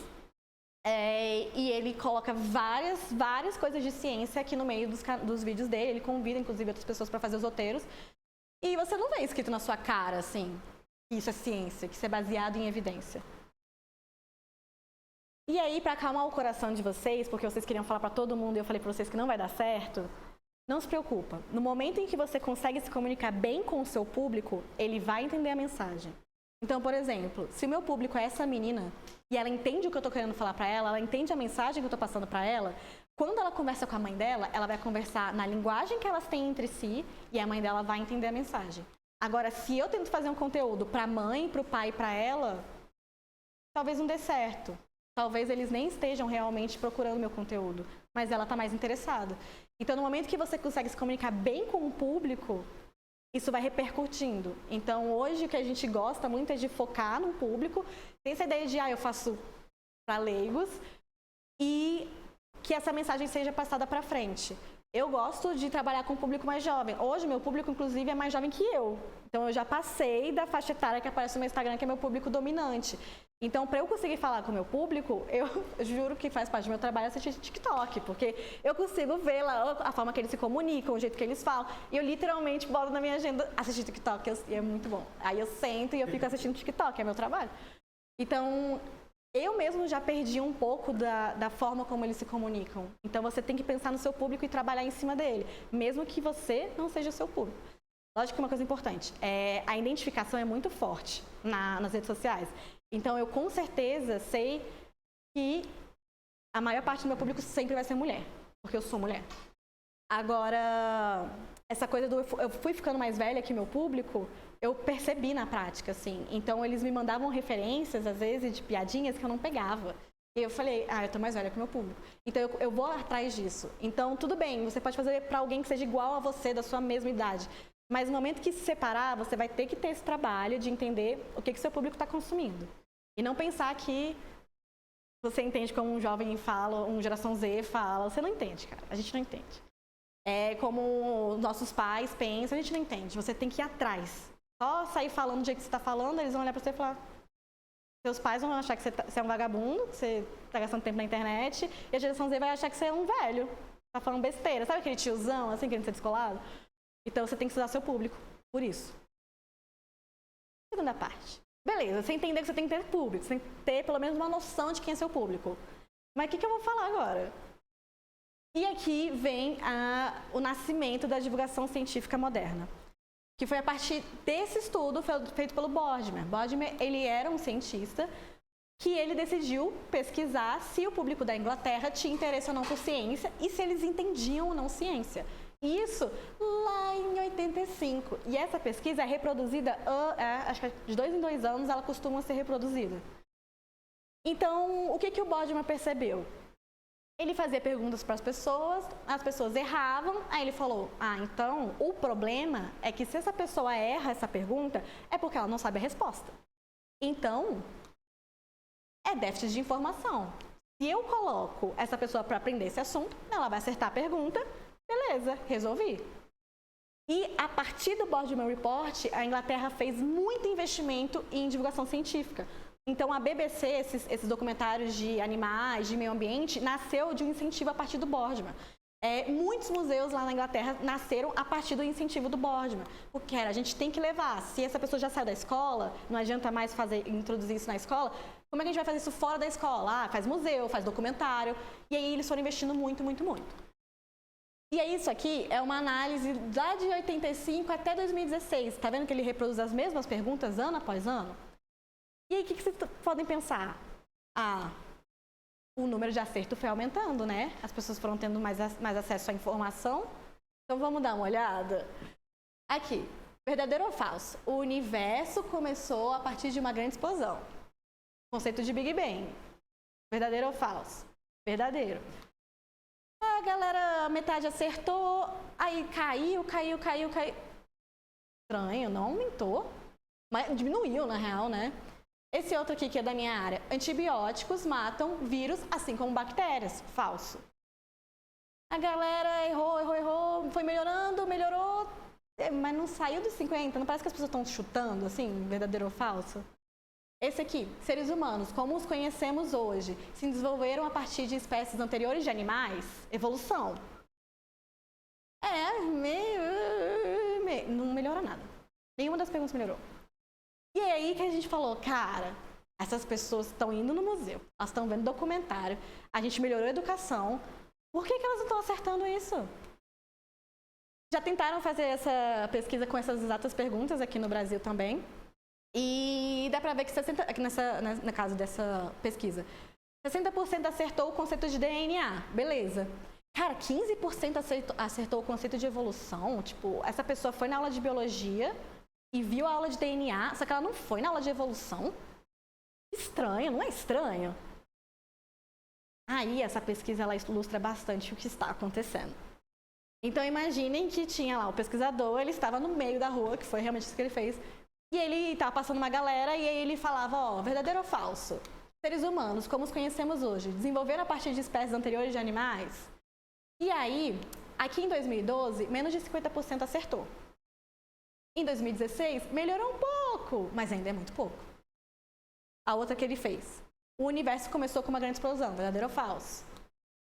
E ele coloca várias coisas de ciência aqui no meio dos vídeos dele. Ele convida, inclusive, outras pessoas para fazer os roteiros. E você não vê escrito na sua cara, assim, que isso é ciência, que isso é baseado em evidência. E aí, para acalmar o coração de vocês, porque vocês queriam falar para todo mundo e eu falei para vocês que não vai dar certo, não se preocupa. No momento em que você consegue se comunicar bem com o seu público, ele vai entender a mensagem. Então, por exemplo, se o meu público é essa menina e ela entende o que eu estou querendo falar para ela entende a mensagem que eu estou passando para ela, quando ela conversa com a mãe dela, ela vai conversar na linguagem que elas têm entre si e a mãe dela vai entender a mensagem. Agora, se eu tento fazer um conteúdo para a mãe, para o pai e para ela, talvez não dê certo. Talvez eles nem estejam realmente procurando meu conteúdo, mas ela está mais interessada. Então, no momento que você consegue se comunicar bem com o público, isso vai repercutindo. Então, hoje, o que a gente gosta muito é de focar no público, tem essa ideia de, eu faço para leigos, e que essa mensagem seja passada para frente. Eu gosto de trabalhar com o público mais jovem. Hoje, meu público, inclusive, é mais jovem que eu. Então, eu já passei da faixa etária que aparece no meu Instagram, que é meu público dominante. Então, para eu conseguir falar com o meu público, eu juro que faz parte do meu trabalho assistir TikTok, porque eu consigo ver lá a forma que eles se comunicam, o jeito que eles falam. E eu literalmente boto na minha agenda assistir TikTok, e é muito bom. Aí eu sento e eu fico assistindo TikTok, é meu trabalho. Então, eu mesmo já perdi um pouco da forma como eles se comunicam. Então, você tem que pensar no seu público e trabalhar em cima dele, mesmo que você não seja o seu público. Lógico que uma coisa importante, a identificação é muito forte nas redes sociais. Então, eu com certeza sei que a maior parte do meu público sempre vai ser mulher, porque eu sou mulher. Agora, essa coisa eu fui ficando mais velha que meu público, eu percebi na prática, assim. Então, eles me mandavam referências, às vezes, de piadinhas que eu não pegava. E eu falei, eu tô mais velha que o meu público. Então, eu vou atrás disso. Então, tudo bem, você pode fazer para alguém que seja igual a você, da sua mesma idade. Mas no momento que se separar, você vai ter que ter esse trabalho de entender o que seu público está consumindo. E não pensar que você entende como um jovem fala, um geração Z fala. Você não entende, cara. A gente não entende. É como nossos pais pensam, a gente não entende. Você tem que ir atrás. Só sair falando do jeito que você está falando, eles vão olhar para você e falar... Seus pais vão achar que você é um vagabundo, que você está gastando tempo na internet. E a geração Z vai achar que você é um velho. Tá falando besteira. Sabe aquele tiozão, assim, querendo ser descolado? Então, você tem que estudar seu público. Por isso. Segunda parte. Beleza, você entender que você tem que ter público, você tem que ter pelo menos uma noção de quem é seu público. Mas o que eu vou falar agora? E aqui vem o nascimento da divulgação científica moderna, que foi a partir desse estudo feito pelo Boardman. Boardman, ele era um cientista que ele decidiu pesquisar se o público da Inglaterra tinha interesse ou não por ciência e se eles entendiam ou não ciência. Isso lá em 85. E essa pesquisa é reproduzida, acho que de 2 em 2 anos ela costuma ser reproduzida. Então, o que o Boardman percebeu? Ele fazia perguntas para as pessoas erravam, aí ele falou, então o problema é que se essa pessoa erra essa pergunta, é porque ela não sabe a resposta. Então, é déficit de informação. Se eu coloco essa pessoa para aprender esse assunto, ela vai acertar a pergunta, beleza, resolvi. E a partir do Boardman Report, a Inglaterra fez muito investimento em divulgação científica. Então, a BBC, esses documentários de animais, de meio ambiente, nasceu de um incentivo a partir do Boardman. Muitos museus lá na Inglaterra nasceram a partir do incentivo do Boardman. Porque a gente tem que levar. Se essa pessoa já saiu da escola, não adianta mais introduzir isso na escola, como é que a gente vai fazer isso fora da escola? Faz museu, faz documentário. E aí eles foram investindo muito, muito, muito. E aí isso aqui é uma análise lá de 85 até 2016. Tá vendo que ele reproduz as mesmas perguntas ano após ano? E aí, o que vocês podem pensar? O número de acerto foi aumentando, né? As pessoas foram tendo mais acesso à informação. Então, vamos dar uma olhada? Aqui, verdadeiro ou falso? O universo começou a partir de uma grande explosão. Conceito de Big Bang. Verdadeiro ou falso? Verdadeiro. A galera, metade acertou, aí caiu. Estranho, não aumentou, mas diminuiu, na real, né? Esse outro aqui, que é da minha área. Antibióticos matam vírus, assim como bactérias. Falso. A galera errou, foi melhorou. Mas não saiu dos 50? Não parece que as pessoas estão chutando, assim, verdadeiro ou falso? Esse aqui, seres humanos, como os conhecemos hoje, se desenvolveram a partir de espécies anteriores de animais? Evolução. Não melhora nada. Nenhuma das perguntas melhorou. E é aí que a gente falou, cara, essas pessoas estão indo no museu, elas estão vendo documentário, a gente melhorou a educação, por que elas não estão acertando isso? Já tentaram fazer essa pesquisa com essas exatas perguntas aqui no Brasil também. E dá pra ver que 60%, aqui no caso dessa pesquisa, 60% acertou o conceito de DNA, beleza. Cara, 15% acertou o conceito de evolução. Tipo, essa pessoa foi na aula de biologia e viu a aula de DNA, só que ela não foi na aula de evolução. Estranho, não é estranho? Aí, essa pesquisa, ela ilustra bastante o que está acontecendo. Então, imaginem que tinha lá o pesquisador, ele estava no meio da rua, que foi realmente isso que ele fez, e ele estava passando uma galera e aí ele falava, ó, verdadeiro ou falso? Seres humanos, como os conhecemos hoje, desenvolveram a partir de espécies anteriores de animais? E aí, aqui em 2012, menos de 50% acertou. Em 2016, melhorou um pouco, mas ainda é muito pouco. A outra que ele fez. O universo começou com uma grande explosão, verdadeiro ou falso?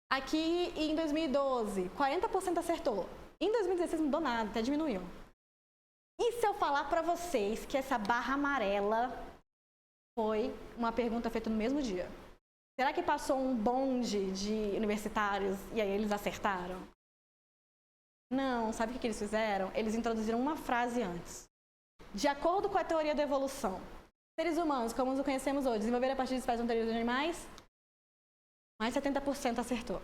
Aqui em 2012, 40% acertou. Em 2016 não mudou nada, até diminuiu. E se eu falar pra vocês que essa barra amarela foi uma pergunta feita no mesmo dia? Será que passou um bonde de universitários e aí eles acertaram? Não, sabe o que eles fizeram? Eles introduziram uma frase antes. De acordo com a teoria da evolução, seres humanos, como os conhecemos hoje, desenvolveram a partir de espécies anteriores de animais? Mais 70% acertou.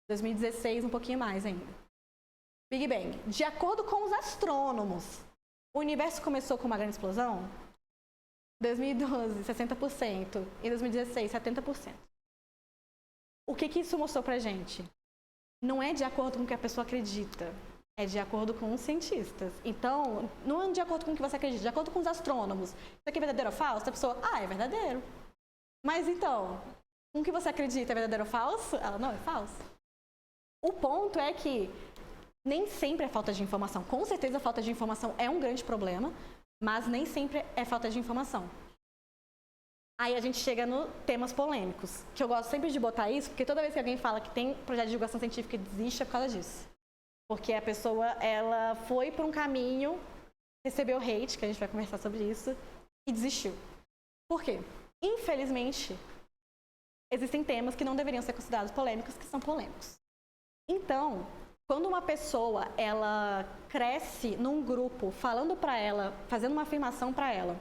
2016, um pouquinho mais ainda. Big Bang. De acordo com os astrônomos, o universo começou com uma grande explosão? 2012, 60%. Em 2016, 70%. O que isso mostrou pra gente? Não é de acordo com o que a pessoa acredita. É de acordo com os cientistas. Então, não é de acordo com o que você acredita, de acordo com os astrônomos. Isso aqui é verdadeiro ou falso? A pessoa, é verdadeiro. Mas então, com o que você acredita é verdadeiro ou falso? Ela, não, é falso. O ponto é que nem sempre é falta de informação. Com certeza, a falta de informação é um grande problema, mas nem sempre é falta de informação. Aí a gente chega no temas polêmicos, que eu gosto sempre de botar isso, porque toda vez que alguém fala que tem projeto de divulgação científica e desiste, é por causa disso. Porque a pessoa, ela foi por um caminho, recebeu hate, que a gente vai conversar sobre isso, e desistiu. Por quê? Infelizmente, existem temas que não deveriam ser considerados polêmicos, que são polêmicos. Então, quando uma pessoa, ela cresce num grupo, falando pra ela, fazendo uma afirmação pra ela,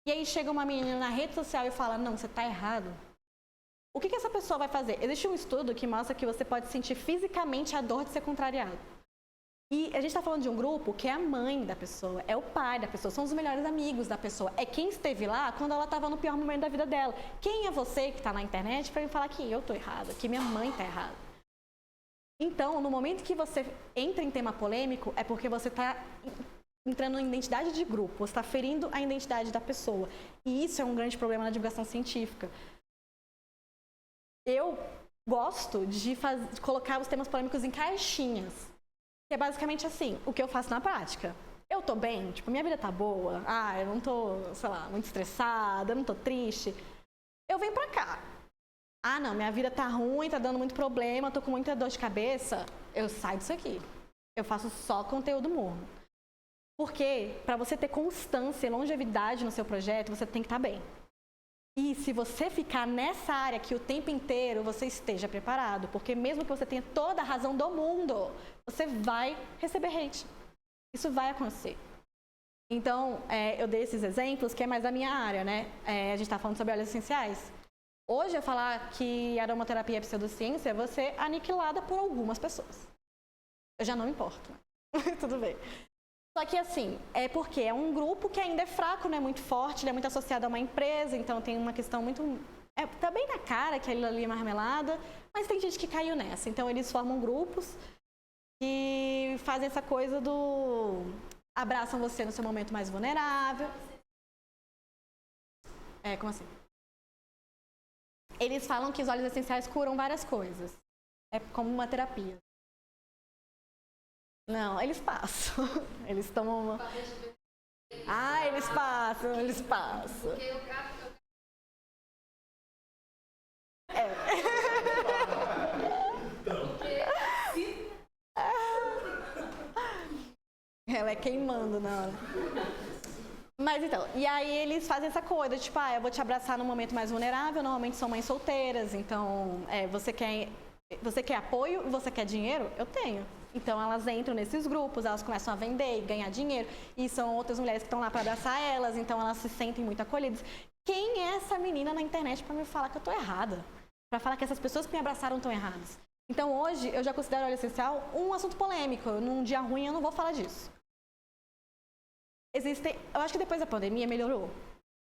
e aí chega uma menina na rede social e fala, não, você tá errado. O que essa pessoa vai fazer? Existe um estudo que mostra que você pode sentir fisicamente a dor de ser contrariado. E a gente está falando de um grupo que é a mãe da pessoa, é o pai da pessoa, são os melhores amigos da pessoa. É quem esteve lá quando ela estava no pior momento da vida dela. Quem é você que está na internet para me falar que eu estou errada, que minha mãe está errada? Então, no momento que você entra em tema polêmico, é porque você está entrando em identidade de grupo, você está ferindo a identidade da pessoa. E isso é um grande problema na divulgação científica. Eu gosto de colocar os temas polêmicos em caixinhas. Que é basicamente assim, o que eu faço na prática. Eu tô bem, tipo, minha vida tá boa, eu não tô, sei lá, muito estressada, eu não tô triste. Eu venho pra cá. Não, minha vida tá ruim, tá dando muito problema, tô com muita dor de cabeça. Eu saio disso aqui. Eu faço só conteúdo morno. Porque, pra você ter constância e longevidade no seu projeto, você tem que estar bem. E se você ficar nessa área que o tempo inteiro você esteja preparado, porque mesmo que você tenha toda a razão do mundo, você vai receber hate. Isso vai acontecer. Então, eu dei esses exemplos, que é mais da minha área, né? A gente está falando sobre óleos essenciais. Hoje, eu falar que aromaterapia é pseudociência, eu vou ser aniquilada por algumas pessoas. Eu já não me importo. Tudo bem. Só que assim, é porque é um grupo que ainda é fraco, não é muito forte, ele é muito associado a uma empresa, então tem uma questão muito... tá bem na cara que aquilo ali é marmelada, mas tem gente que caiu nessa. Então eles formam grupos e fazem essa coisa do... abraçam você no seu momento mais vulnerável. Como assim? Eles falam que os óleos essenciais curam várias coisas. É como uma terapia. Não, eles passam. Eles tomam uma... Ah, eles passam, eles passam. Ela é queimando na hora. Mas então, e aí eles fazem essa coisa, tipo, eu vou te abraçar num momento mais vulnerável, normalmente são mães solteiras, então, você quer apoio e você quer dinheiro? Eu tenho. Então elas entram nesses grupos, elas começam a vender e ganhar dinheiro, e são outras mulheres que estão lá para abraçar elas, então elas se sentem muito acolhidas. Quem é essa menina na internet para me falar que eu tô errada? Para falar que essas pessoas que me abraçaram estão erradas? Então hoje eu já considero óleo essencial um assunto polêmico, num dia ruim eu não vou falar disso. Eu acho que depois da pandemia melhorou.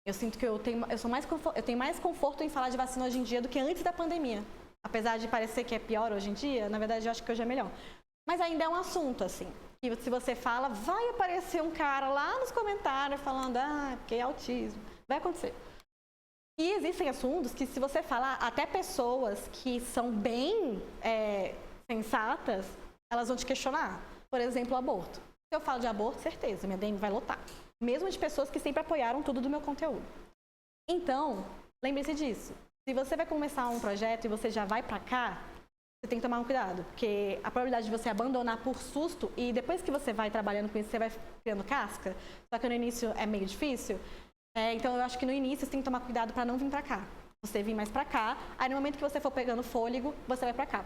Eu sinto que eu tenho mais conforto em falar de vacina hoje em dia do que antes da pandemia. Apesar de parecer que é pior hoje em dia, na verdade eu acho que hoje é melhor. Mas ainda é um assunto, assim, que se você fala, vai aparecer um cara lá nos comentários falando, porque é autismo. Vai acontecer. E existem assuntos que, se você falar, até pessoas que são bem sensatas, elas vão te questionar. Por exemplo, o aborto. Se eu falo de aborto, certeza, minha DM vai lotar. Mesmo de pessoas que sempre apoiaram tudo do meu conteúdo. Então, lembre-se disso. Se você vai começar um projeto e você já vai pra cá, você tem que tomar um cuidado. Porque a probabilidade de você abandonar por susto, e depois que você vai trabalhando com isso, você vai criando casca, só que no início é meio difícil. Então, eu acho que no início você tem que tomar cuidado pra não vir pra cá. Você vir mais pra cá, aí no momento que você for pegando fôlego, você vai pra cá.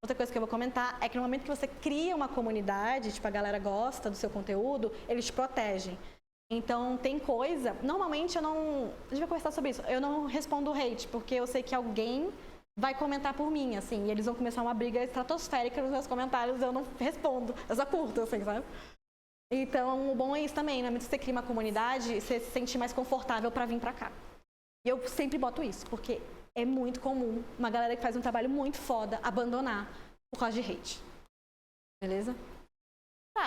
Outra coisa que eu vou comentar é que no momento que você cria uma comunidade, tipo, a galera gosta do seu conteúdo, eles te protegem. Então, tem coisa... Normalmente, a gente vai conversar sobre isso. Eu não respondo hate, porque eu sei que alguém vai comentar por mim, assim. E eles vão começar uma briga estratosférica nos meus comentários, eu não respondo. Eu só curto, assim, sabe? Então, o bom é isso também. No momento que você cria uma comunidade, você se sente mais confortável pra vir pra cá. E eu sempre boto isso, porque... é muito comum uma galera que faz um trabalho muito foda abandonar por causa de hate. Beleza?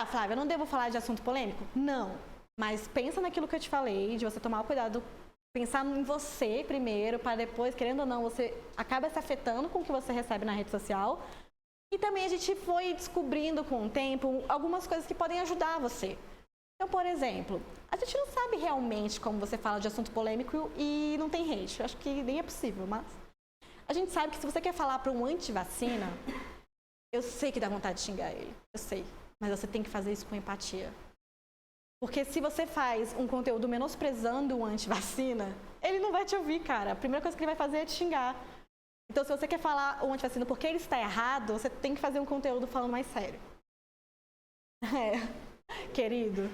Flávia, eu não devo falar de assunto polêmico? Não. Mas pensa naquilo que eu te falei, de você tomar o cuidado, pensar em você primeiro, para depois, querendo ou não, você acaba se afetando com o que você recebe na rede social. E também a gente foi descobrindo com o tempo algumas coisas que podem ajudar você. Então, por exemplo, a gente não sabe realmente como você fala de assunto polêmico e não tem hate. Eu acho que nem é possível, mas... a gente sabe que se você quer falar para um anti-vacina, eu sei que dá vontade de xingar ele. Eu sei. Mas você tem que fazer isso com empatia. Porque se você faz um conteúdo menosprezando o anti-vacina, ele não vai te ouvir, cara. A primeira coisa que ele vai fazer é te xingar. Então, se você quer falar o anti-vacina porque ele está errado, você tem que fazer um conteúdo falando mais sério. Querido...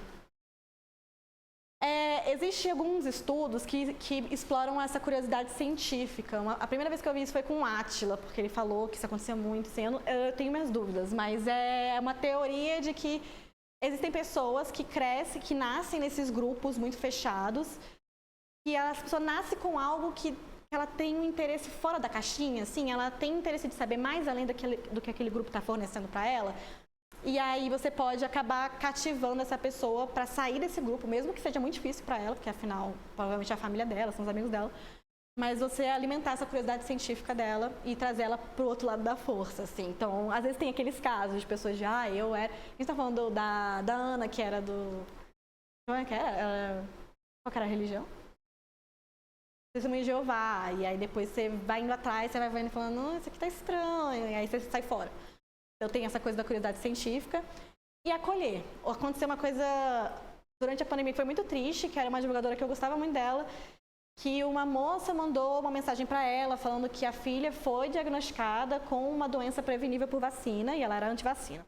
existem alguns estudos que exploram essa curiosidade científica. A primeira vez que eu vi isso foi com o Átila, porque ele falou que isso acontecia muito. Assim, eu tenho minhas dúvidas, mas é uma teoria de que existem pessoas que crescem, que nascem nesses grupos muito fechados, e a pessoa nasce com algo que ela tem um interesse fora da caixinha, assim, ela tem interesse de saber mais além do que aquele grupo está fornecendo para ela. E aí você pode acabar cativando essa pessoa para sair desse grupo, mesmo que seja muito difícil para ela, porque afinal, provavelmente é a família dela, são os amigos dela. Mas você alimentar essa curiosidade científica dela e trazer ela pro outro lado da força, assim. Então, às vezes tem aqueles casos de pessoas de, eu era... A gente tá falando da Ana, que era do... Como é que era? Qual que era a religião? Testemunho de Jeová. E aí depois você vai indo atrás, você vai vendo e falando, não, isso aqui tá estranho. E aí você sai fora. Eu tenho essa coisa da curiosidade científica e acolher. Aconteceu uma coisa durante a pandemia que foi muito triste, que era uma divulgadora que eu gostava muito dela, que uma moça mandou uma mensagem para ela falando que a filha foi diagnosticada com uma doença prevenível por vacina e ela era antivacina.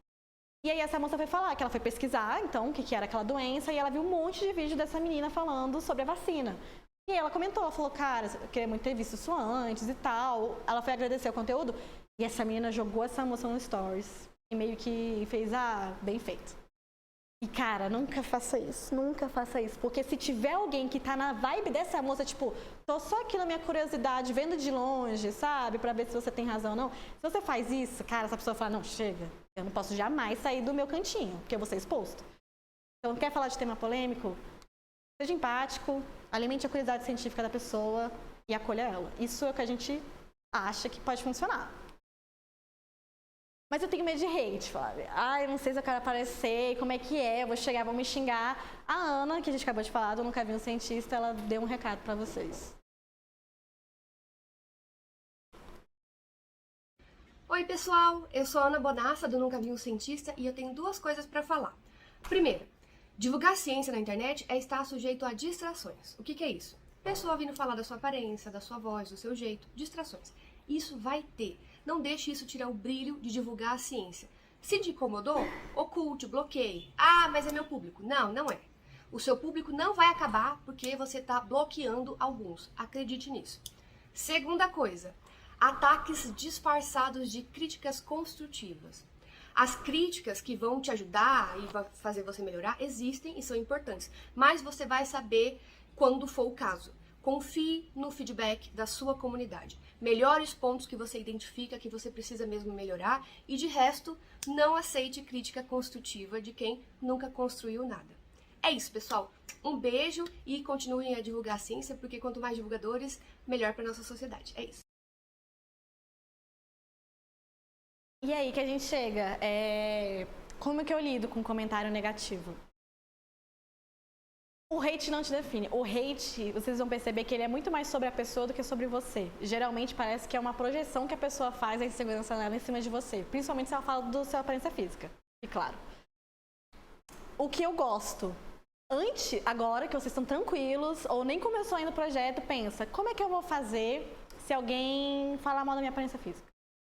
E aí essa moça foi falar que ela foi pesquisar, então, o que era aquela doença, e ela viu um monte de vídeo dessa menina falando sobre a vacina. E aí ela comentou, ela falou, cara, eu queria muito ter visto isso antes e tal. Ela foi agradecer o conteúdo. E essa menina jogou essa moça no stories. E meio que fez, bem feito. E, cara, nunca faça isso. Nunca faça isso. Porque se tiver alguém que tá na vibe dessa moça, tipo, tô só aqui na minha curiosidade, vendo de longe, sabe? Pra ver se você tem razão ou não. Se você faz isso, cara, essa pessoa fala, não, chega. Eu não posso jamais sair do meu cantinho, porque eu vou ser exposto. Então, quer falar de tema polêmico? Seja empático, alimente a curiosidade científica da pessoa e acolha ela. Isso é o que a gente acha que pode funcionar. Mas eu tenho medo de hate, Flávia. Eu não sei se eu quero aparecer, como é que é, eu vou chegar, vão me xingar. A Ana, que a gente acabou de falar, do Nunca Vi um Cientista, ela deu um recado pra vocês. Oi pessoal, eu sou a Ana Bonassa do Nunca Vi um Cientista e eu tenho duas coisas para falar. Primeiro, divulgar ciência na internet é estar sujeito a distrações. O que é isso? Pessoa vindo falar da sua aparência, da sua voz, do seu jeito, distrações. Isso vai ter. Não deixe isso tirar o brilho de divulgar a ciência. Se te incomodou, oculte, bloqueie. Mas é meu público. Não, não é. O seu público não vai acabar porque você está bloqueando alguns. Acredite nisso. Segunda coisa, ataques disfarçados de críticas construtivas. As críticas que vão te ajudar e vão fazer você melhorar existem e são importantes, mas você vai saber quando for o caso. Confie no feedback da sua comunidade. Melhore os pontos que você identifica que você precisa mesmo melhorar e, de resto, não aceite crítica construtiva de quem nunca construiu nada. É isso, pessoal. Um beijo e continuem a divulgar a ciência, porque quanto mais divulgadores, melhor para nossa sociedade. É isso. E aí que a gente chega, como que eu lido com um comentário negativo? O hate não te define. O hate, vocês vão perceber que ele é muito mais sobre a pessoa do que sobre você. Geralmente parece que é uma projeção que a pessoa faz, a insegurança dela em cima de você. Principalmente se ela fala da sua aparência física. E claro. O que eu gosto, agora que vocês estão tranquilos, ou nem começou ainda o projeto, pensa, como é que eu vou fazer se alguém falar mal da minha aparência física?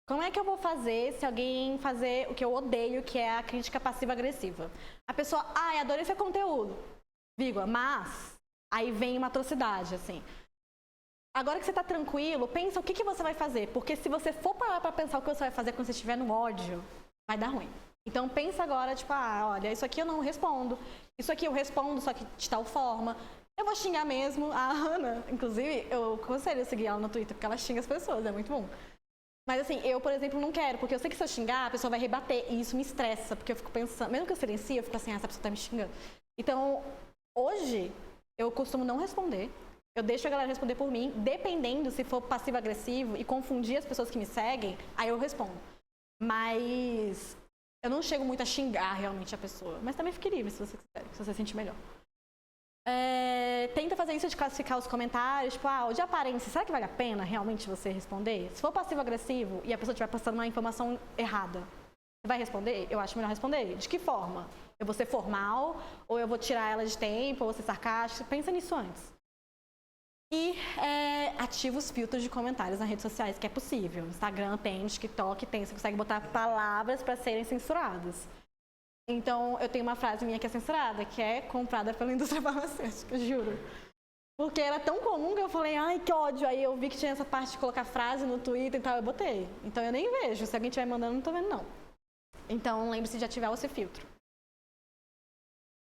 Como é que eu vou fazer se alguém fazer o que eu odeio, que é a crítica passiva-agressiva? A pessoa, adorei seu conteúdo. Vírgula, mas aí vem uma atrocidade, assim. Agora que você tá tranquilo, pensa o que você vai fazer. Porque se você for parar pra pensar o que você vai fazer quando você estiver no ódio, vai dar ruim. Então pensa agora, tipo, olha, isso aqui eu não respondo. Isso aqui eu respondo, só que de tal forma. Eu vou xingar mesmo. A Ana, inclusive, eu aconselho seguir ela no Twitter, porque ela xinga as pessoas, é muito bom. Mas assim, eu, por exemplo, não quero, porque eu sei que se eu xingar, a pessoa vai rebater. E isso me estressa, porque eu fico pensando, mesmo que eu silencie, eu fico assim, essa pessoa tá me xingando. Então, hoje, eu costumo não responder. Eu deixo a galera responder por mim, dependendo se for passivo-agressivo e confundir as pessoas que me seguem, aí eu respondo. Mas eu não chego muito a xingar realmente a pessoa. Mas também fique livre, se você quiser, se você se sentir melhor. Tenta fazer isso de classificar os comentários, tipo, o de aparência, será que vale a pena realmente você responder? Se for passivo-agressivo e a pessoa estiver passando uma informação errada, você vai responder? Eu acho melhor responder. De que forma? Eu vou ser formal, ou eu vou tirar ela de tempo, ou vou ser sarcástica? Pensa nisso antes. E ativa os filtros de comentários nas redes sociais, que é possível. Instagram tem, TikTok tem, você consegue botar palavras para serem censuradas. Então, eu tenho uma frase minha que é censurada, que é comprada pela indústria farmacêutica, juro. Porque era tão comum que eu falei, que ódio. Aí eu vi que tinha essa parte de colocar frase no Twitter e tal, eu botei. Então, eu nem vejo. Se alguém estiver mandando, não tô vendo, não. Então, lembre-se de ativar o seu filtro.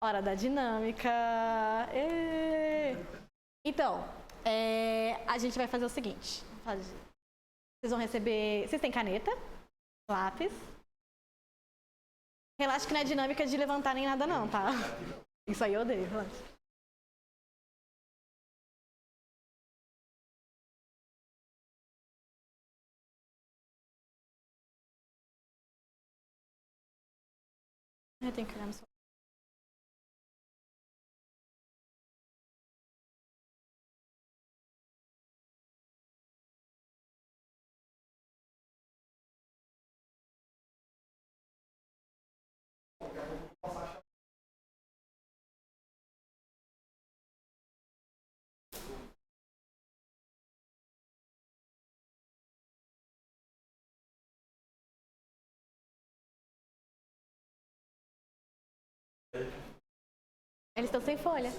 Hora da dinâmica. Então, a gente vai fazer o seguinte. Vocês vão receber... Vocês têm caneta? Lápis? Relaxa que não é dinâmica de levantar nem nada não, tá? Isso aí eu odeio, relaxa. Eu tenho que olhar no seu... Eles estão sem folha.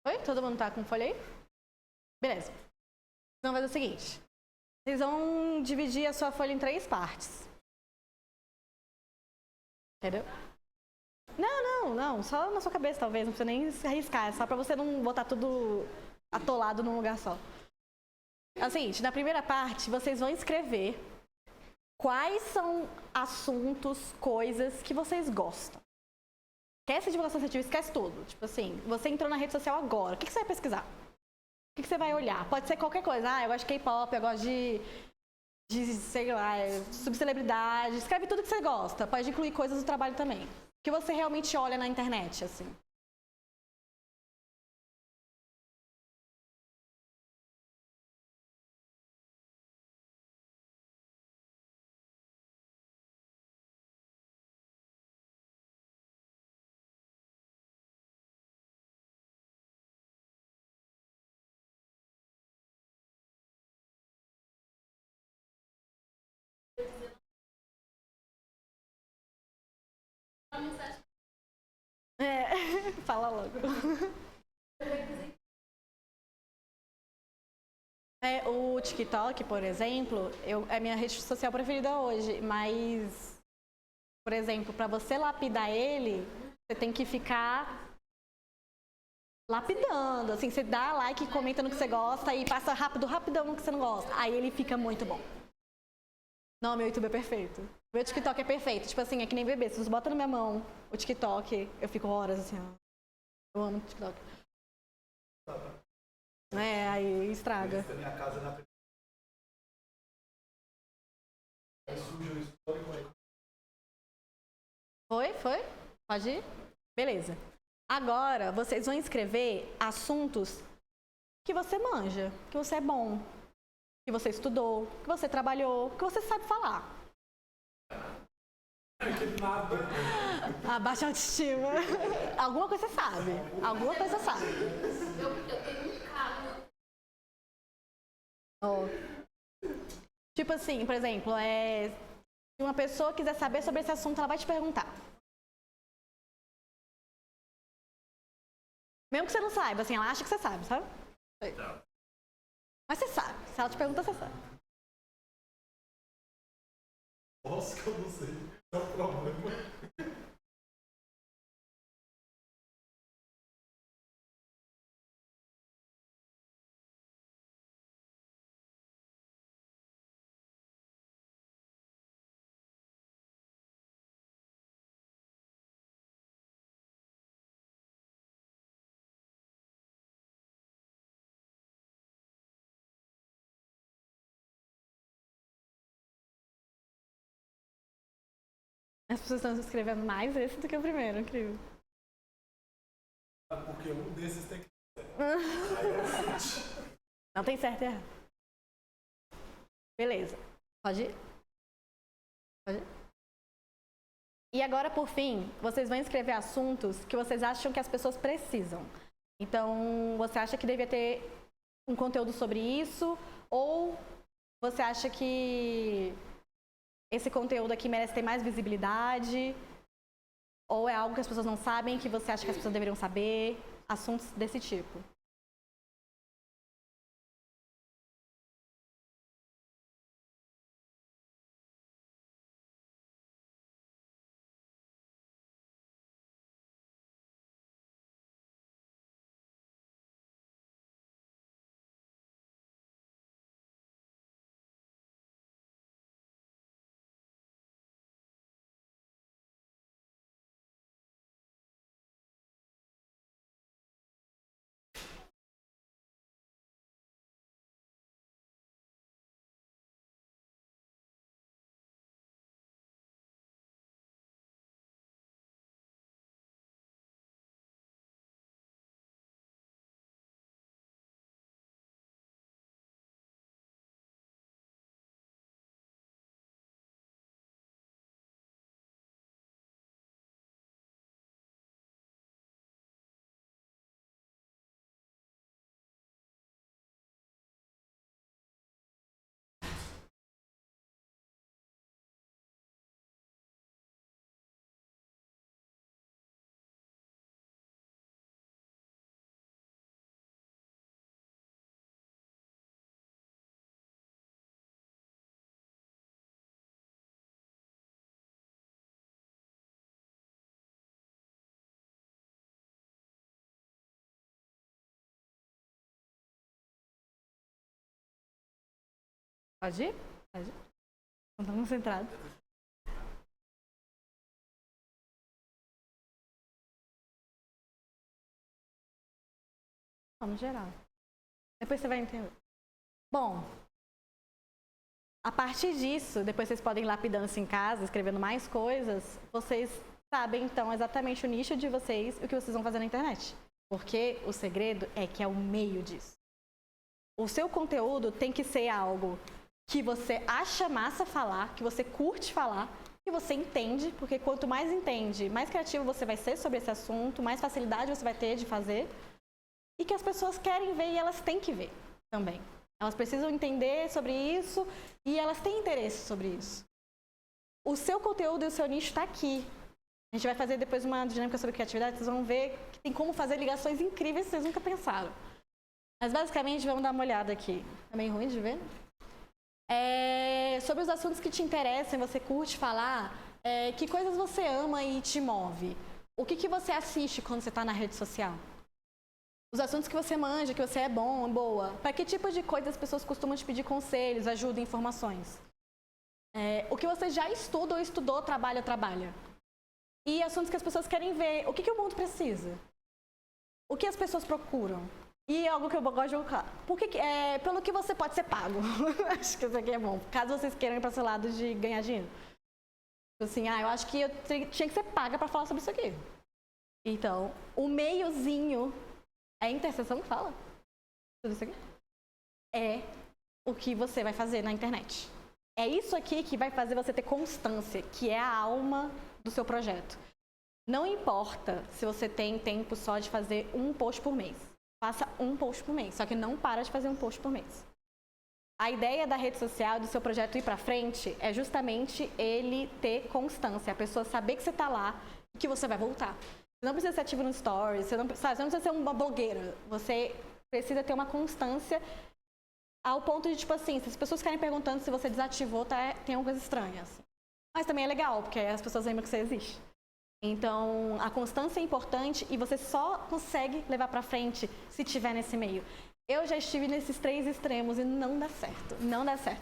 Oi? Todo mundo tá com folha aí? Beleza. Então, vai fazer o seguinte. Vocês vão dividir a sua folha em 3 partes. Entendeu? Não, só na sua cabeça talvez, não precisa nem se arriscar, é só pra você não botar tudo atolado num lugar só. É o seguinte, na primeira parte vocês vão escrever quais são assuntos, coisas que vocês gostam. Esquece divulgação científica, esquece tudo. Tipo assim, você entrou na rede social agora, o que você vai pesquisar? O que você vai olhar? Pode ser qualquer coisa. Ah, eu gosto de K-pop, eu gosto sei lá, subcelebridade. Escreve tudo que você gosta. Pode incluir coisas do trabalho também. O que você realmente olha na internet, assim. É, fala logo. O TikTok, por exemplo, é minha rede social preferida hoje, mas, por exemplo, para você lapidar ele, você tem que ficar lapidando, assim, você dá like, comenta no que você gosta e passa rapidão no que você não gosta. Aí ele fica muito bom. Não, meu YouTube é perfeito. Meu TikTok é perfeito, tipo assim, é que nem bebê. Se você bota na minha mão o TikTok, eu fico horas assim, ó. Eu amo TikTok. Aí estraga. Foi? Pode ir? Beleza. Agora, vocês vão escrever assuntos que você manja, que você é bom, que você estudou, que você trabalhou, que você sabe falar. Baixa autoestima. Alguma coisa você sabe. Alguma coisa você sabe. Eu tenho um caso. Tipo assim, por exemplo, se uma pessoa quiser saber sobre esse assunto, ela vai te perguntar. Mesmo que você não saiba, assim, ela acha que você sabe, sabe? Mas você sabe. Se ela te pergunta, você sabe. Nossa, que eu não sei. É um problema. As pessoas estão se inscrevendo mais esse do que o primeiro, incrível. Porque um desses tem que ser. Aí é o chute. Não tem certo e errado. Beleza. Pode ir? Pode ir? E agora, por fim, vocês vão escrever assuntos que vocês acham que as pessoas precisam. Então, você acha que devia ter um conteúdo sobre isso? Ou você acha que esse conteúdo aqui merece ter mais visibilidade? Ou é algo que as pessoas não sabem que você acha que as pessoas deveriam saber? Assuntos desse tipo. Pode ir? Pode ir. Não estamos concentrados. No geral. Depois você vai entender. Bom, a partir disso, depois vocês podem ir lapidando isso em casa, escrevendo mais coisas, vocês sabem então exatamente o nicho de vocês e o que vocês vão fazer na internet. Porque o segredo é que é o meio disso. O seu conteúdo tem que ser algo que você acha massa falar, que você curte falar, que você entende, porque quanto mais entende, mais criativo você vai ser sobre esse assunto, mais facilidade você vai ter de fazer. E que as pessoas querem ver e elas têm que ver também. Elas precisam entender sobre isso e elas têm interesse sobre isso. O seu conteúdo e o seu nicho está aqui. A gente vai fazer depois uma dinâmica sobre criatividade, vocês vão ver que tem como fazer ligações incríveis que vocês nunca pensaram. Mas basicamente, vamos dar uma olhada aqui. É meio ruim de ver? Sobre os assuntos que te interessam, você curte falar, que coisas você ama e te move? O que você assiste quando você está na rede social? Os assuntos que você manja, que você é bom, boa. Para que tipo de coisa as pessoas costumam te pedir conselhos, ajuda, informações? O que você já estuda ou estudou, trabalha. E assuntos que as pessoas querem ver. O que o mundo precisa? O que as pessoas procuram? E algo que eu gosto de colocar. Pelo que você pode ser pago. Acho que isso aqui é bom. Caso vocês queiram ir para esse lado de ganhar dinheiro. Assim, eu acho que eu tinha que ser paga para falar sobre isso aqui. Então, o meiozinho... É interseção que fala? Tudo isso aqui? É o que você vai fazer na internet. É isso aqui que vai fazer você ter constância, que é a alma do seu projeto. Não importa se você tem tempo só de fazer um post por mês. Faça um post por mês, só que não para de fazer um post por mês. A ideia da rede social, do seu projeto ir pra frente, é justamente ele ter constância. A pessoa saber que você tá lá e que você vai voltar. Você não precisa ser ativo no Stories, você não precisa ser uma blogueira. Você precisa ter uma constância ao ponto de, tipo assim, se as pessoas ficarem perguntando se você desativou, tem alguma coisa estranha. Assim. Mas também é legal, porque as pessoas lembram que você existe. Então, a constância é importante e você só consegue levar pra frente se tiver nesse meio. Eu já estive nesses 3 extremos e não dá certo. Não dá certo.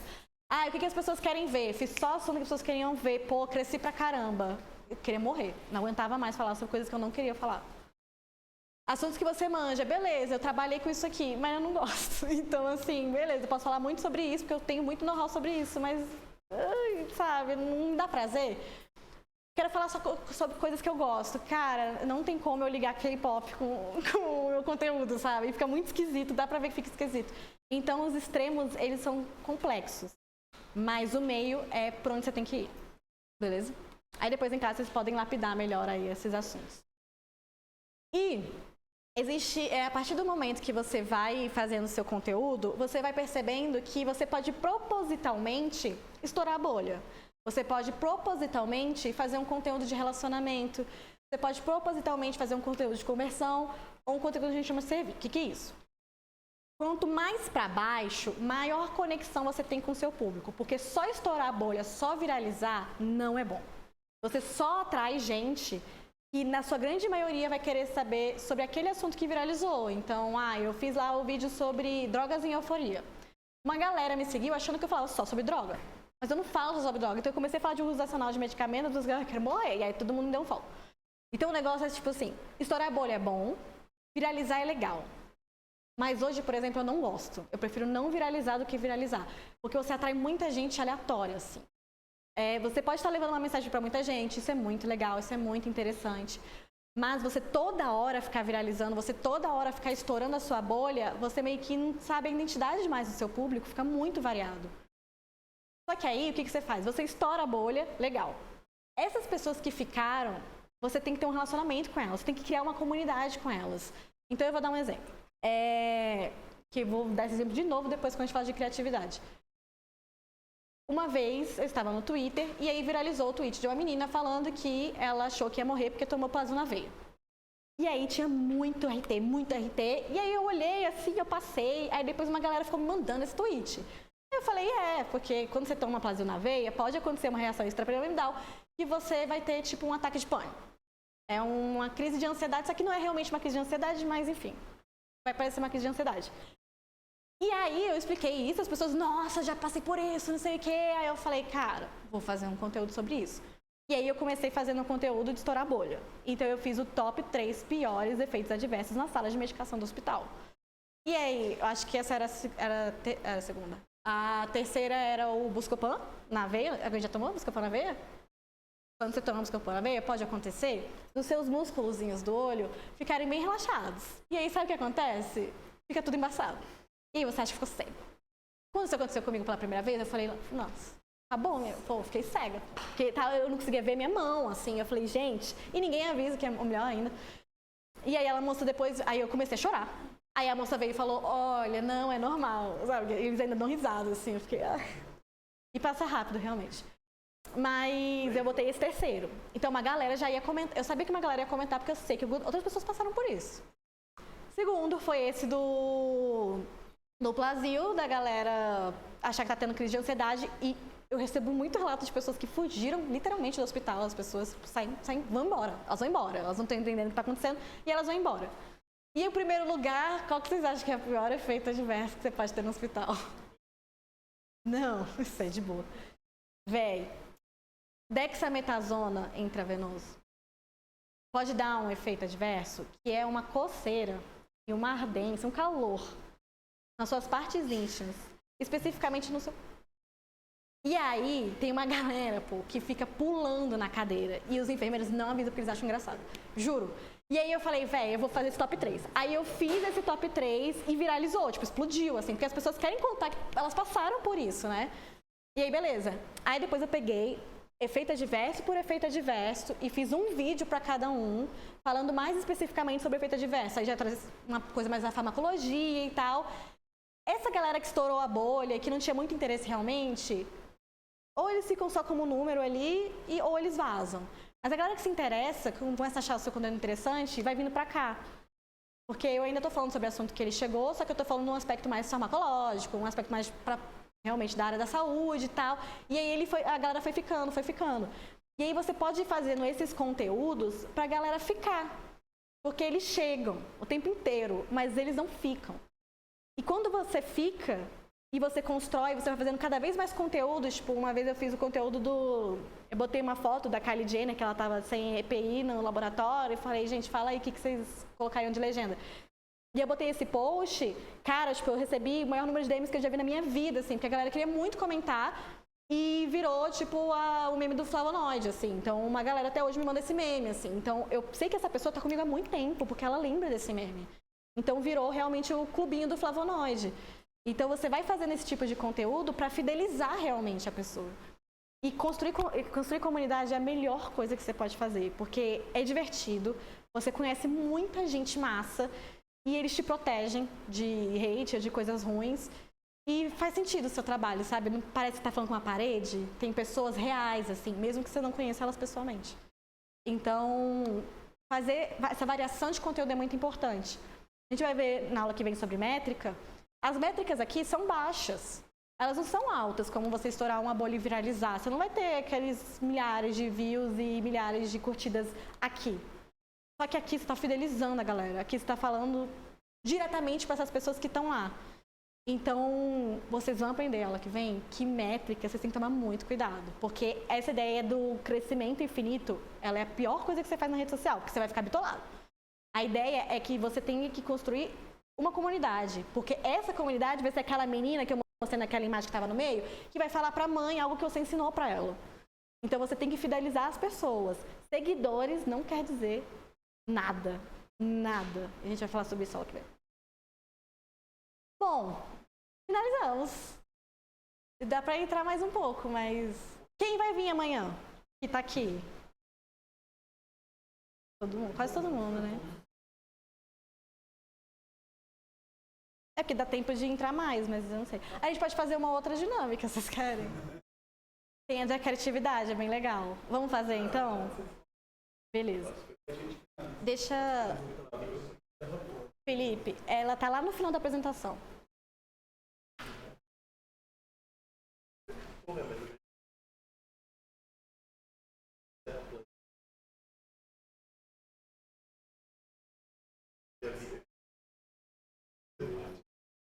O que as pessoas querem ver? Fiz só assunto que as pessoas queriam ver. Pô, cresci pra caramba. Eu queria morrer. Não aguentava mais falar sobre coisas que eu não queria falar. Assuntos que você manja. Beleza, eu trabalhei com isso aqui, mas eu não gosto. Então, assim, beleza, eu posso falar muito sobre isso, porque eu tenho muito know-how sobre isso, mas, sabe, não dá prazer. Quero falar só sobre coisas que eu gosto. Cara, não tem como eu ligar K-pop com o meu conteúdo, sabe? E fica muito esquisito, dá pra ver que fica esquisito. Então, os extremos, eles são complexos. Mas o meio é por onde você tem que ir. Beleza? Aí depois em casa vocês podem lapidar melhor aí esses assuntos. E a partir do momento que você vai fazendo o seu conteúdo, você vai percebendo que você pode propositalmente estourar a bolha. Você pode propositalmente fazer um conteúdo de relacionamento. Você pode propositalmente fazer um conteúdo de conversão ou um conteúdo que a gente chama de serviço. O que é isso? Quanto mais para baixo, maior conexão você tem com o seu público. Porque só estourar a bolha, só viralizar, não é bom. Você só atrai gente que, na sua grande maioria, vai querer saber sobre aquele assunto que viralizou. Então, eu fiz lá o vídeo sobre drogas em euforia. Uma galera me seguiu achando que eu falava só sobre droga. Mas eu não falo só sobre droga. Então, eu comecei a falar de uso racional de medicamentos, dos galera querem morrer. E aí, todo mundo me deu um follow. Então, o negócio é tipo assim, estourar a bolha é bom, viralizar é legal. Mas hoje, por exemplo, eu não gosto. Eu prefiro não viralizar do que viralizar. Porque você atrai muita gente aleatória, assim. Você pode estar levando uma mensagem para muita gente, isso é muito legal, isso é muito interessante. Mas você toda hora ficar viralizando, você toda hora ficar estourando a sua bolha, você meio que não sabe a identidade mais do seu público, fica muito variado. Só que aí, o que você faz? Você estoura a bolha, legal. Essas pessoas que ficaram, você tem que ter um relacionamento com elas, você tem que criar uma comunidade com elas. Então, eu vou dar um exemplo. Que eu vou dar esse exemplo de novo depois quando a gente fala de criatividade. Uma vez eu estava no Twitter e aí viralizou o tweet de uma menina falando que ela achou que ia morrer porque tomou plasma na veia. E aí tinha muito RT, e aí eu olhei assim, eu passei, aí depois uma galera ficou me mandando esse tweet. Eu falei, porque quando você toma plasma na veia, pode acontecer uma reação extrapiramidal e você vai ter tipo um ataque de pânico. É uma crise de ansiedade, isso aqui não é realmente uma crise de ansiedade, mas enfim, vai parecer uma crise de ansiedade. E aí eu expliquei isso, as pessoas, nossa, já passei por isso, não sei o quê. Aí eu falei, cara, vou fazer um conteúdo sobre isso. E aí eu comecei fazendo um conteúdo de estourar bolha. Então eu fiz o top 3 piores efeitos adversos na sala de medicação do hospital. E aí, eu acho que essa era a segunda. A terceira era o Buscopan na veia. Alguém já tomou Buscopan na veia? Quando você toma Buscopan na veia, pode acontecer dos seus músculozinhos do olho ficarem bem relaxados. E aí, sabe o que acontece? Fica tudo embaçado. E aí você acha que ficou cego. Quando isso aconteceu comigo pela primeira vez, eu falei, nossa, tá bom, eu fiquei cega. Porque eu não conseguia ver minha mão, assim. Eu falei, gente, e ninguém avisa, que é o melhor ainda. E aí ela mostrou depois, aí eu comecei a chorar. Aí a moça veio e falou, olha, não, é normal, sabe? Eles ainda dão risada, assim, eu fiquei... Ah. E passa rápido, realmente. Mas eu botei esse terceiro. Então uma galera já ia comentar, eu sabia que uma galera ia comentar, porque eu sei que outras pessoas passaram por isso. Segundo foi esse do Plazio, da galera achar que tá tendo crise de ansiedade. E eu recebo muito relato de pessoas que fugiram literalmente do hospital, as pessoas vão embora, elas não estão entendendo o que tá acontecendo e elas vão embora. E em primeiro lugar, qual que vocês acham que é o pior efeito adverso que você pode ter no hospital? Não, isso é de boa. Véi, dexametasona intravenoso pode dar um efeito adverso, que é uma coceira e uma ardência, um calor nas suas partes íntimas, especificamente no seu... E aí, tem uma galera, pô, que fica pulando na cadeira e os enfermeiros não avisam porque eles acham engraçado. Juro. E aí eu falei, velho, eu vou fazer esse top 3. Aí eu fiz esse top 3 e viralizou, tipo, explodiu, assim, porque as pessoas querem contar que elas passaram por isso, né? E aí, beleza. Aí depois eu peguei efeito adverso por efeito adverso e fiz um vídeo para cada um, falando mais especificamente sobre efeito adverso. Aí já traz uma coisa mais da farmacologia e tal. Essa galera que estourou a bolha, que não tinha muito interesse realmente, ou eles ficam só como número ali, ou eles vazam. Mas a galera que se interessa, que começa a achar o seu conteúdo interessante, vai vindo pra cá. Porque eu ainda tô falando sobre o assunto que ele chegou, só que eu tô falando num aspecto mais farmacológico, um aspecto mais pra, realmente da área da saúde e tal. E aí a galera foi ficando. E aí você pode ir fazendo esses conteúdos pra galera ficar. Porque eles chegam o tempo inteiro, mas eles não ficam. E quando você fica e você constrói, você vai fazendo cada vez mais conteúdos. Tipo, uma vez eu fiz o conteúdo eu botei uma foto da Kylie Jenner, que ela tava sem EPI no laboratório, e falei, gente, fala aí o que vocês colocariam de legenda. E eu botei esse post, cara, tipo, eu recebi o maior número de DMs que eu já vi na minha vida, assim, porque a galera queria muito comentar e virou, tipo, o meme do flavonoide, assim. Então, uma galera até hoje me manda esse meme, assim. Então, eu sei que essa pessoa tá comigo há muito tempo, porque ela lembra desse meme. Então, virou realmente o clubinho do flavonoide. Então, você vai fazendo esse tipo de conteúdo para fidelizar realmente a pessoa. E construir comunidade é a melhor coisa que você pode fazer, porque é divertido, você conhece muita gente massa e eles te protegem de hate ou de coisas ruins. E faz sentido o seu trabalho, sabe? Não parece que tá falando com uma parede. Tem pessoas reais, assim, mesmo que você não conheça elas pessoalmente. Então, fazer essa variação de conteúdo é muito importante. A gente vai ver na aula que vem sobre métrica. As métricas aqui são baixas. Elas não são altas, como você estourar uma bolha e viralizar. Você não vai ter aqueles milhares de views e milhares de curtidas aqui. Só que aqui você está fidelizando a galera. Aqui você está falando diretamente para essas pessoas que estão lá. Então, vocês vão aprender aula que vem que métrica vocês têm que tomar muito cuidado. Porque essa ideia do crescimento infinito, ela é a pior coisa que você faz na rede social, porque você vai ficar bitolado. A ideia é que você tem que construir uma comunidade, porque essa comunidade vai ser aquela menina que eu mostrei naquela imagem que estava no meio, que vai falar para a mãe algo que você ensinou para ela. Então você tem que fidelizar as pessoas. Seguidores não quer dizer nada, nada. A gente vai falar sobre isso aqui. Bom, finalizamos. Dá para entrar mais um pouco, mas quem vai vir amanhã? Que está aqui? Todo mundo, quase todo mundo, né? É porque dá tempo de entrar mais, mas eu não sei. A gente pode fazer uma outra dinâmica, vocês querem? Tem a da criatividade, é bem legal. Vamos fazer, então? Beleza. Deixa... Felipe, ela tá lá no final da apresentação.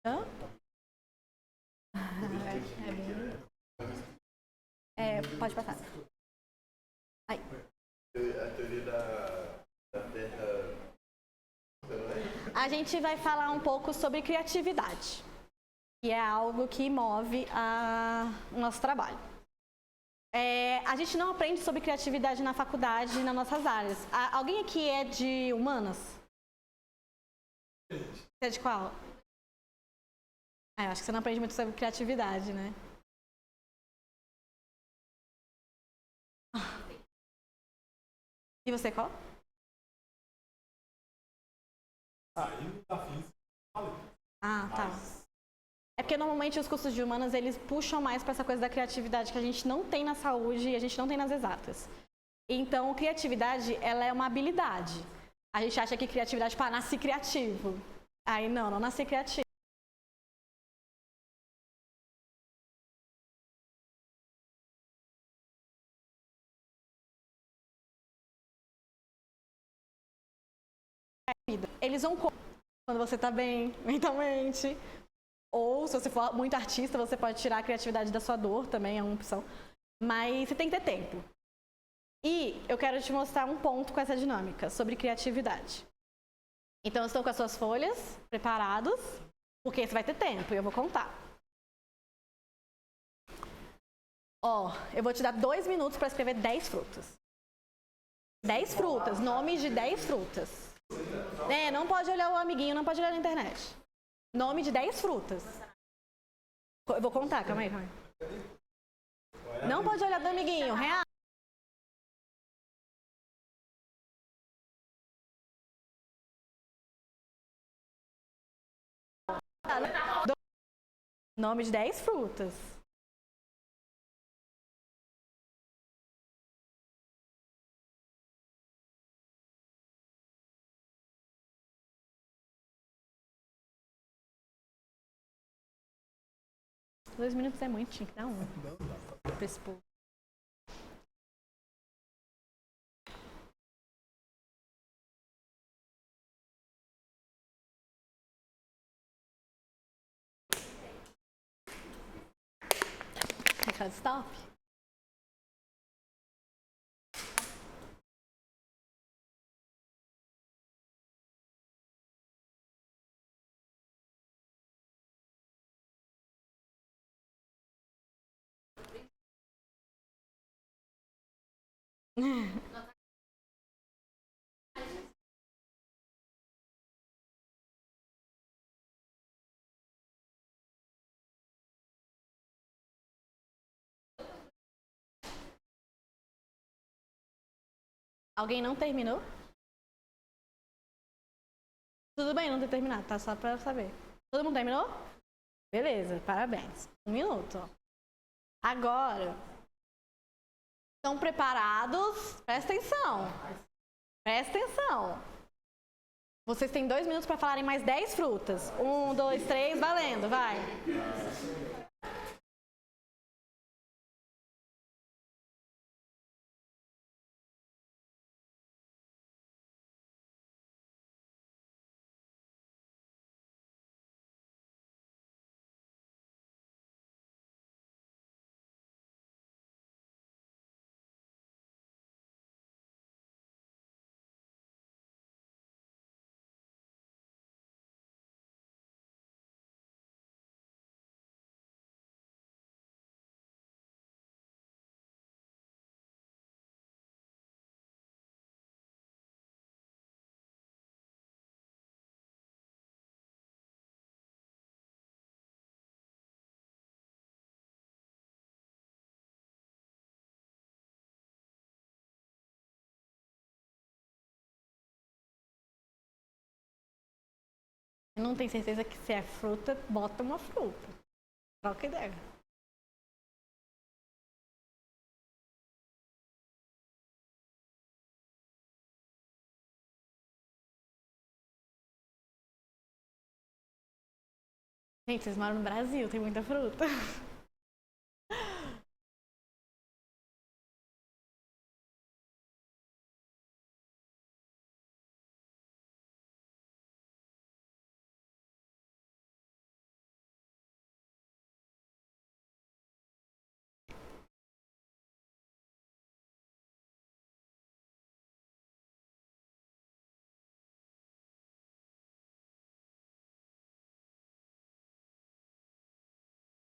Hã? Pode passar. Aí. A teoria da Terra... A gente vai falar um pouco sobre criatividade, que é algo que move o nosso trabalho. A gente não aprende sobre criatividade na faculdade, nas nossas áreas. Alguém aqui é de humanas? Você é de qual? Eu acho que você não aprende muito sobre criatividade, né? E você qual? Saindo da física. Ah, tá. É porque normalmente os cursos de humanas, eles puxam mais para essa coisa da criatividade que a gente não tem na saúde e a gente não tem nas exatas. Então, criatividade, ela é uma habilidade. A gente acha que criatividade, pá, nasci criativo. Aí não nasci criativo. Eles vão quando você tá bem mentalmente. Ou, se você for muito artista, você pode tirar a criatividade da sua dor, também é uma opção. Mas você tem que ter tempo. E eu quero te mostrar um ponto com essa dinâmica, sobre criatividade. Então, estão com as suas folhas preparados, porque você vai ter tempo e eu vou contar. Eu vou te dar 2 minutos para escrever 10 frutas. 10 frutas, nomes de 10 frutas. Não pode olhar o amiguinho, não pode olhar na internet. Nome de 10 frutas. Eu vou contar, calma aí. Não pode olhar do amiguinho, real. Nome de 10 frutas. Dois minutos é muito, tinha que dar um. Pra esse povo. Because stop. Alguém não terminou? Tudo bem não ter terminado, tá? Só pra saber. Todo mundo terminou? Beleza, parabéns. 1 minuto. Agora, estão preparados? Presta atenção. Presta atenção. Vocês têm 2 minutos para falarem mais 10 frutas. 1, 2, 3, valendo, vai. Não tem certeza que se é fruta, bota uma fruta. Troca ideia. Gente, vocês moram no Brasil, tem muita fruta.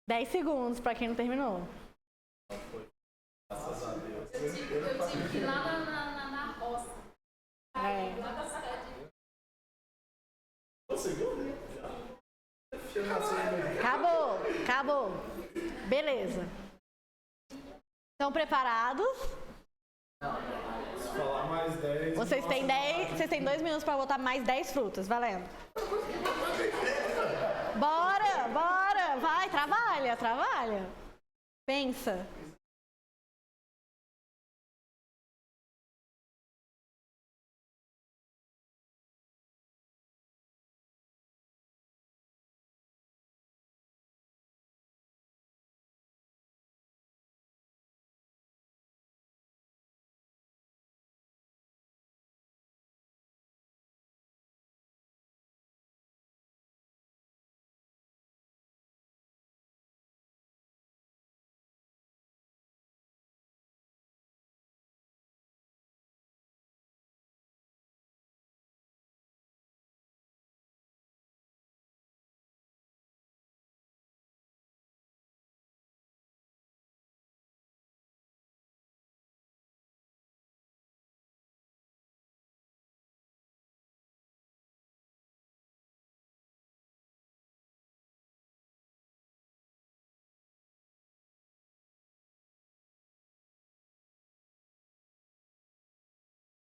10 segundos pra quem não terminou. Graças a Deus. Eu tive que ir lá na roça. É. Lá da cidade. Conseguiu? Acabou. Beleza. Estão preparados? Se falar mais 10... Vocês têm 2 minutos pra botar mais 10 frutas, valendo. Bora! Vai, trabalha. Pensa.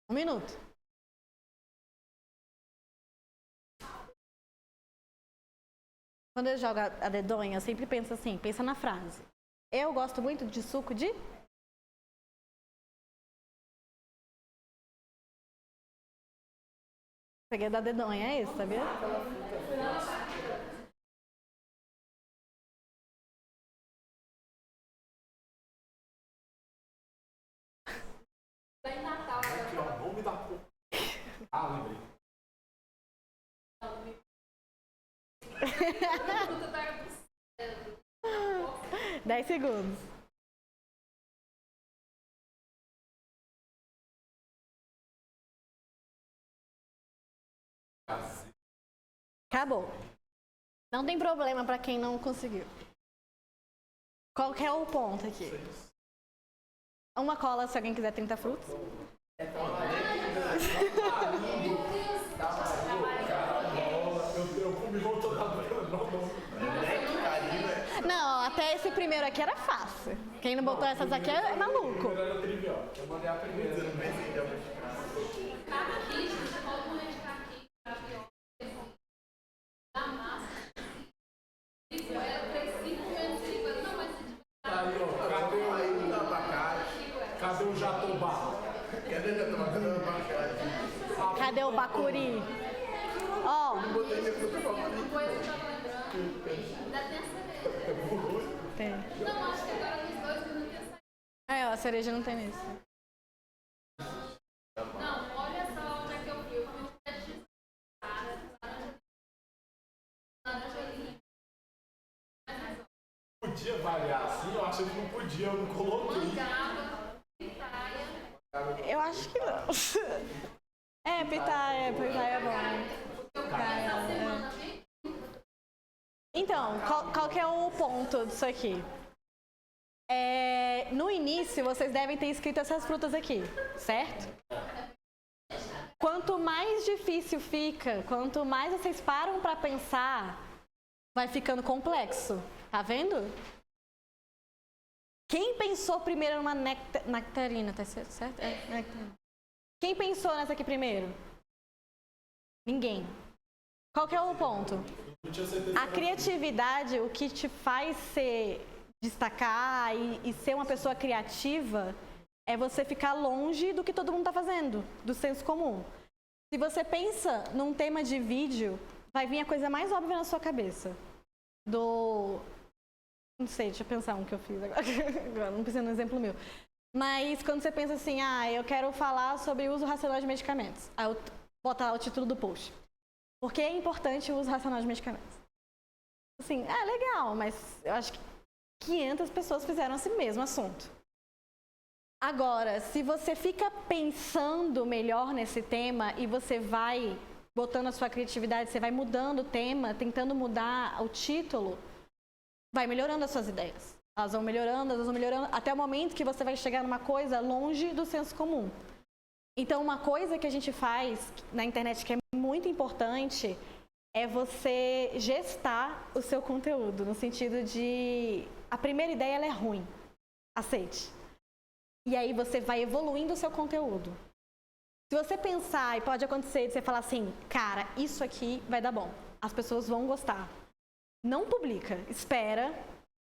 Um minuto. Quando eu jogo a dedonha, eu sempre penso assim, pensa na frase. Eu gosto muito de suco de... O segredo da dedonha é esse, sabia? Lá em Natal. Aqui, ó, nome da porra. Ah, lembrei. Fruta da... 10 segundos. Acabou. Não tem problema pra quem não conseguiu. Qual que é o ponto aqui? Uma cola se alguém quiser 30 frutos. Eu comi toda a Não, até esse primeiro aqui era fácil. Quem não botou essas aqui é maluco. Era trivial. Eu mandei a primeira. Caqui, você pode comer de caqui, tapioca, da massa. Isso era 3,50. Não, mas... Aí, ó, cadê o jatobá? Cadê o bacuri? Ó, Coisa que eu tava lembrando. Ainda tem a cereja. tem. Não, acho que agora nos 2 minutos ia sair. É, a cereja não tem nesse. Não, olha só onde é que eu vi. Eu comi um pé de laranja. Podia variar assim? Eu achei que não podia, eu não coloquei. Mangaba, pitaia. Eu acho que não. É, pitaia é bom. Pitaia, Então, qual que é o ponto disso aqui? No início, vocês devem ter escrito essas frutas aqui, certo? Quanto mais difícil fica, quanto mais vocês param para pensar, vai ficando complexo. Tá vendo? Quem pensou primeiro numa nectarina, tá certo? Nectarina. Quem pensou nessa aqui primeiro? Ninguém. Qual que é o ponto? A criatividade, o que te faz destacar e ser uma pessoa criativa é você ficar longe do que todo mundo está fazendo, do senso comum. Se você pensa num tema de vídeo, vai vir a coisa mais óbvia na sua cabeça. Não sei, deixa eu pensar um que eu fiz agora. Agora não precisa de um exemplo meu. Mas quando você pensa assim, eu quero falar sobre o uso racional de medicamentos. Aí eu botar o título do post. Por que é importante o uso racional de medicamentos? Assim, legal, mas eu acho que 500 pessoas fizeram esse mesmo assunto. Agora, se você fica pensando melhor nesse tema e você vai botando a sua criatividade, você vai mudando o tema, tentando mudar o título, vai melhorando as suas ideias. Elas vão melhorando, até o momento que você vai chegar numa coisa longe do senso comum. Então, uma coisa que a gente faz na internet que é muito importante é você gestar o seu conteúdo, no sentido de a primeira ideia ela é ruim, aceite. E aí você vai evoluindo o seu conteúdo. Se você pensar, e pode acontecer de você falar assim, cara, isso aqui vai dar bom, as pessoas vão gostar. Não publica, espera,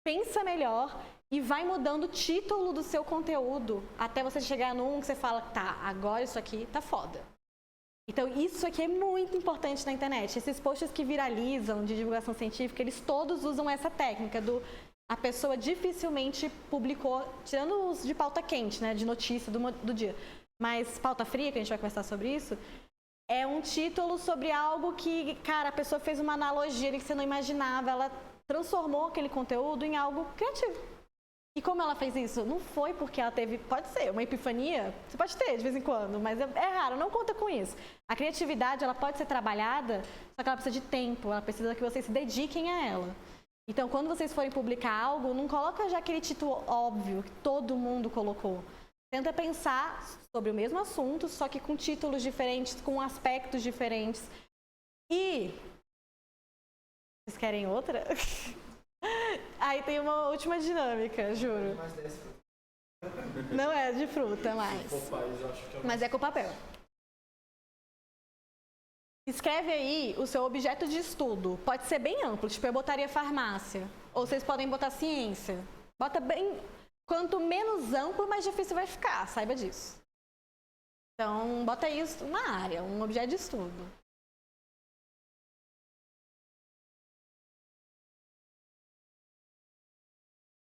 pensa melhor e vai mudando o título do seu conteúdo até você chegar num que você fala, tá, agora isso aqui tá foda. Então, isso aqui é muito importante na internet. Esses posts que viralizam de divulgação científica, eles todos usam essa técnica do... A pessoa dificilmente publicou, tirando os de pauta quente, né, de notícia do dia. Mas pauta fria, que a gente vai conversar sobre isso, é um título sobre algo que, cara, a pessoa fez uma analogia que você não imaginava, ela transformou aquele conteúdo em algo criativo. E como ela fez isso? Não foi porque ela teve, pode ser, uma epifania, você pode ter de vez em quando, mas é raro, não conta com isso. A criatividade, ela pode ser trabalhada, só que ela precisa de tempo, ela precisa que vocês se dediquem a ela. Então, quando vocês forem publicar algo, não coloca já aquele título óbvio que todo mundo colocou. Tenta pensar sobre o mesmo assunto, só que com títulos diferentes, com aspectos diferentes. E... Vocês querem outra? Aí tem uma última dinâmica, juro. Não é de fruta, mas é com papel. Escreve aí o seu objeto de estudo. Pode ser bem amplo, tipo eu botaria farmácia. Ou vocês podem botar ciência. Bota bem... Quanto menos amplo, mais difícil vai ficar, saiba disso. Então, bota isso uma área, um objeto de estudo.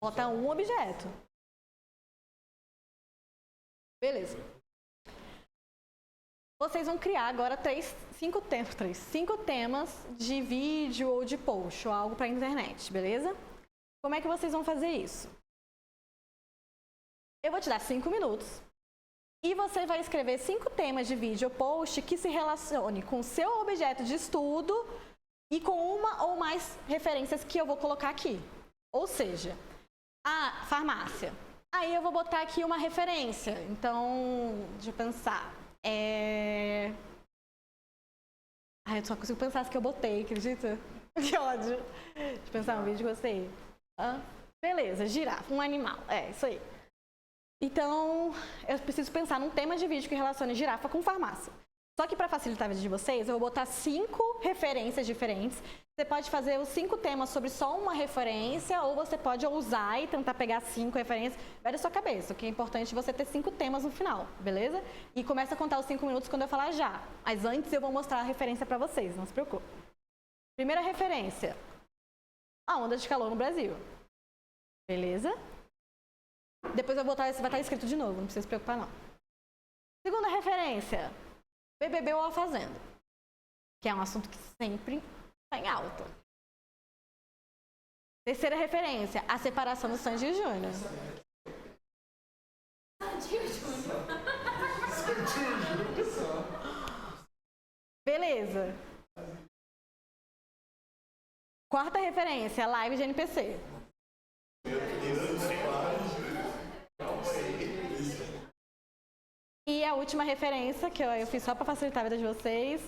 Bota um objeto. Beleza. Vocês vão criar agora cinco temas de vídeo ou de post, ou algo para a internet, beleza? Como é que vocês vão fazer isso? Eu vou te dar 5 minutos e você vai escrever 5 temas de vídeo ou post que se relacione com o seu objeto de estudo e com uma ou mais referências que eu vou colocar aqui. Ou seja, a farmácia. Aí eu vou botar aqui uma referência. Então, deixa eu pensar. Eu só consigo pensar as que eu botei, acredita? Que ódio. Deixa eu pensar um vídeo que gostei. Beleza, girafa, um animal. É, isso aí. Então, eu preciso pensar num tema de vídeo que relacione girafa com farmácia. Só que para facilitar a vida de vocês, eu vou botar 5 referências diferentes. Você pode fazer os 5 temas sobre só uma referência, ou você pode ousar e tentar pegar 5 referências. Vai da sua cabeça, o que é importante é você ter 5 temas no final, beleza? E começa a contar os 5 minutos quando eu falar já. Mas antes eu vou mostrar a referência para vocês, não se preocupe. Primeira referência. A onda de calor no Brasil. Beleza? Depois eu vou botar, vai estar escrito de novo, não precisa se preocupar não. Segunda referência. BBB ou A Fazenda. Que é um assunto que sempre está em alta. Terceira referência. A separação do Sandy e Júnior. Beleza. Quarta referência. Live de NPC. E a última referência, que eu fiz só para facilitar a vida de vocês.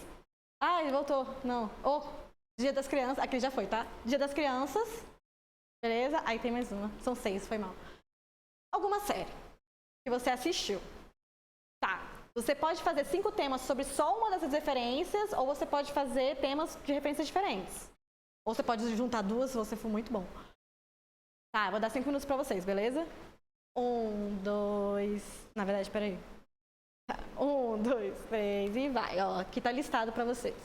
Ah, ele voltou. Não. Dia das Crianças. Aqui já foi, tá? Dia das Crianças. Beleza? Aí tem mais uma. São 6, foi mal. Alguma série que você assistiu. Tá. Você pode fazer 5 temas sobre só uma dessas referências, ou você pode fazer temas de referências diferentes. Ou você pode juntar 2 se você for muito bom. Tá, vou dar 5 minutos pra vocês, beleza? 1, 2... Na verdade, peraí. 1, 2, 3 e vai. Ó, aqui tá listado pra vocês.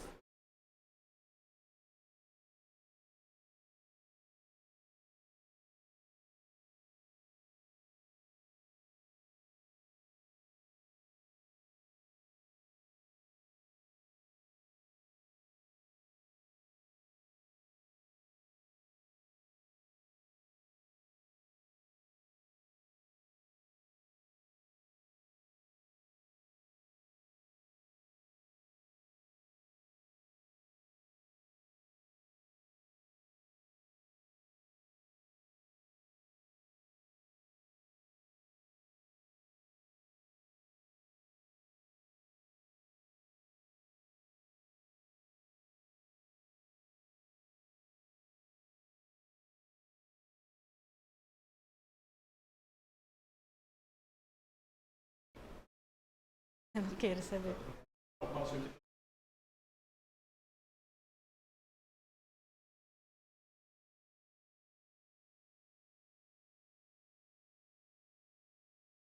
Eu não quero saber.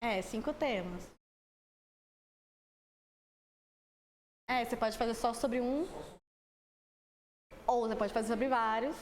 É, 5 temas. É, você pode fazer só sobre um, ou você pode fazer sobre vários.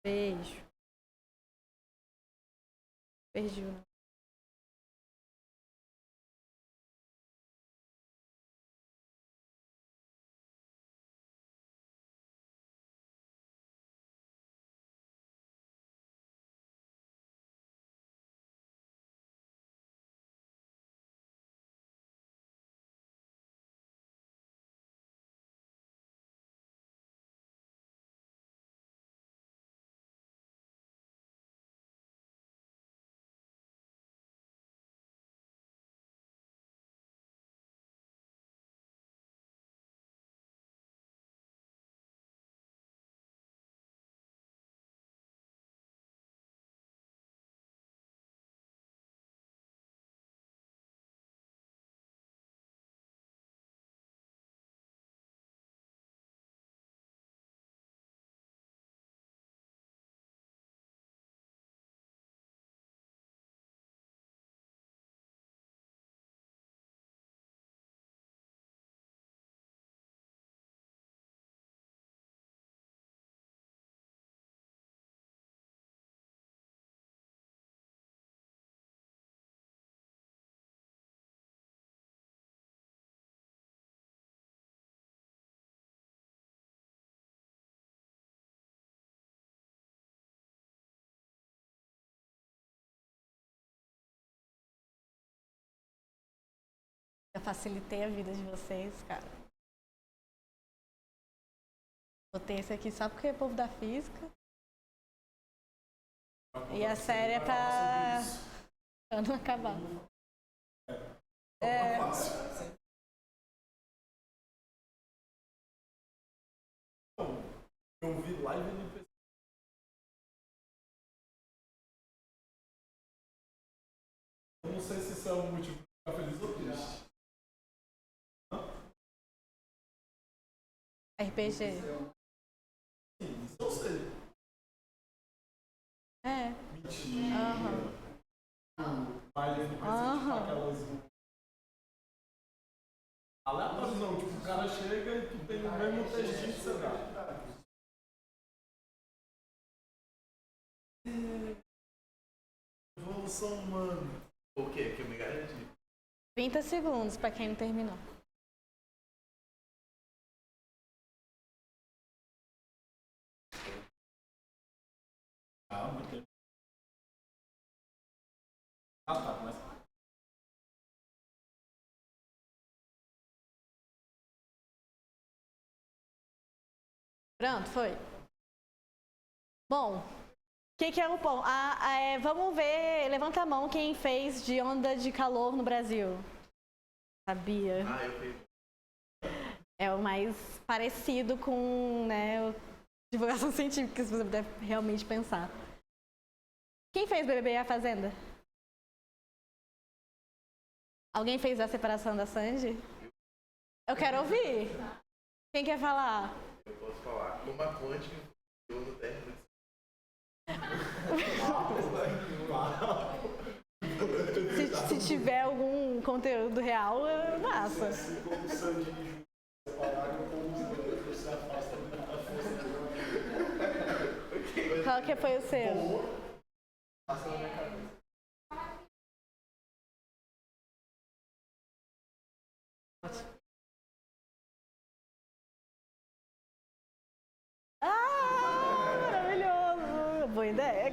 Beijo. Perdi o. Eu facilitei a vida de vocês, cara. Botei esse aqui só porque é povo da física. E a série é pra não acabar. É. Eu vi live no PC. Eu não sei se isso é um motivo pra ficar feliz ou triste. RPG. Sim, isso eu sei. É. Mentira. Baile no PC, tipo aquelas. Aleatório não, tipo, o cara chega e tu tem o mesmo textinho que você dá. Evolução humana. O quê? Que eu me garanti. 30 segundos pra quem não terminou. Ah, muito tempo. Ah, tá, mas. Pronto, foi. Bom, o que é o ponto? Vamos ver, levanta a mão quem fez de onda de calor no Brasil. Sabia? Ah, eu fiz. É o mais parecido com, né, divulgação científica, se você puder realmente pensar. Quem fez BBB e a Fazenda? Alguém fez a separação da Sandy? Eu quero ouvir. Quem quer falar? Eu posso falar. Como a quântica influenciou no término de Se tiver algum conteúdo real, é massa. Como o Sandy e Ju separaram, como os dois se afastam da força. Qual que foi o seu? Passa na minha cabeça. boa ideia.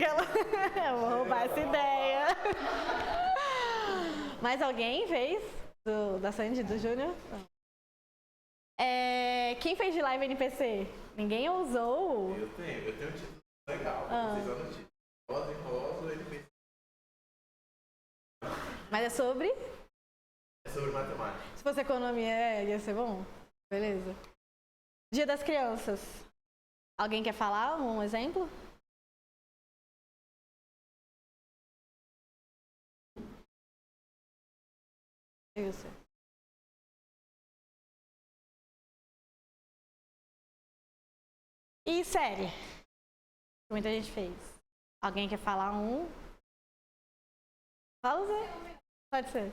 Eu vou roubar essa ideia. Mais alguém fez? Da Sandy, do Júnior? Quem fez de live NPC? Ninguém ousou? Eu tenho um título legal. Vocês vão no título. Rosa em rosa, ele fez. Mas é sobre? É sobre matemática. Se fosse economia, ia ser bom? Beleza. Dia das Crianças. Alguém quer falar um exemplo? Isso. E série? Muita gente fez. Alguém quer falar um? Fala você. Pode ser.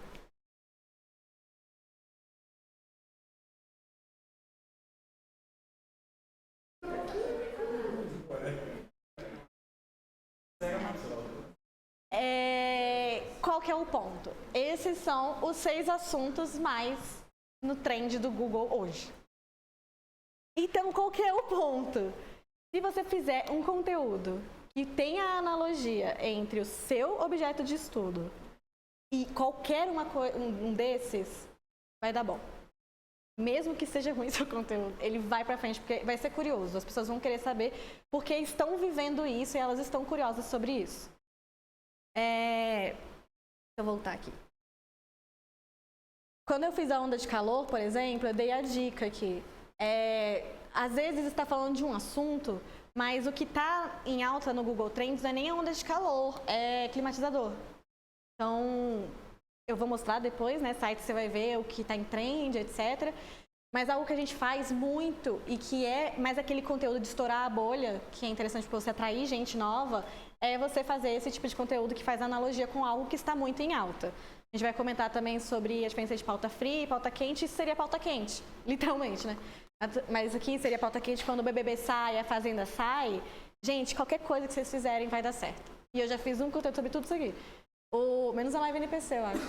Qual que é o ponto? Esses são os 6 assuntos mais no trend do Google hoje. Então, qual que é o ponto? Se você fizer um conteúdo que tenha a analogia entre o seu objeto de estudo e qualquer um desses, vai dar bom. Mesmo que seja ruim seu conteúdo, ele vai pra frente, porque vai ser curioso. As pessoas vão querer saber porque estão vivendo isso e elas estão curiosas sobre isso. Deixa eu voltar aqui. Quando eu fiz a onda de calor, por exemplo, eu dei a dica que às vezes está falando de um assunto, mas o que está em alta no Google Trends não é nem a onda de calor, é climatizador. Então, eu vou mostrar depois, né? Site você vai ver o que está em trend, etc. Mas algo que a gente faz muito e que é mais aquele conteúdo de estourar a bolha, que é interessante para você atrair gente nova, é você fazer esse tipo de conteúdo que faz analogia com algo que está muito em alta. A gente vai comentar também sobre a diferença de pauta fria e pauta quente. Isso seria pauta quente, literalmente, né? Mas aqui seria pauta quente quando o BBB sai, a Fazenda sai. Gente, qualquer coisa que vocês fizerem vai dar certo. E eu já fiz um conteúdo sobre tudo isso aqui. Menos a live NPC, eu acho.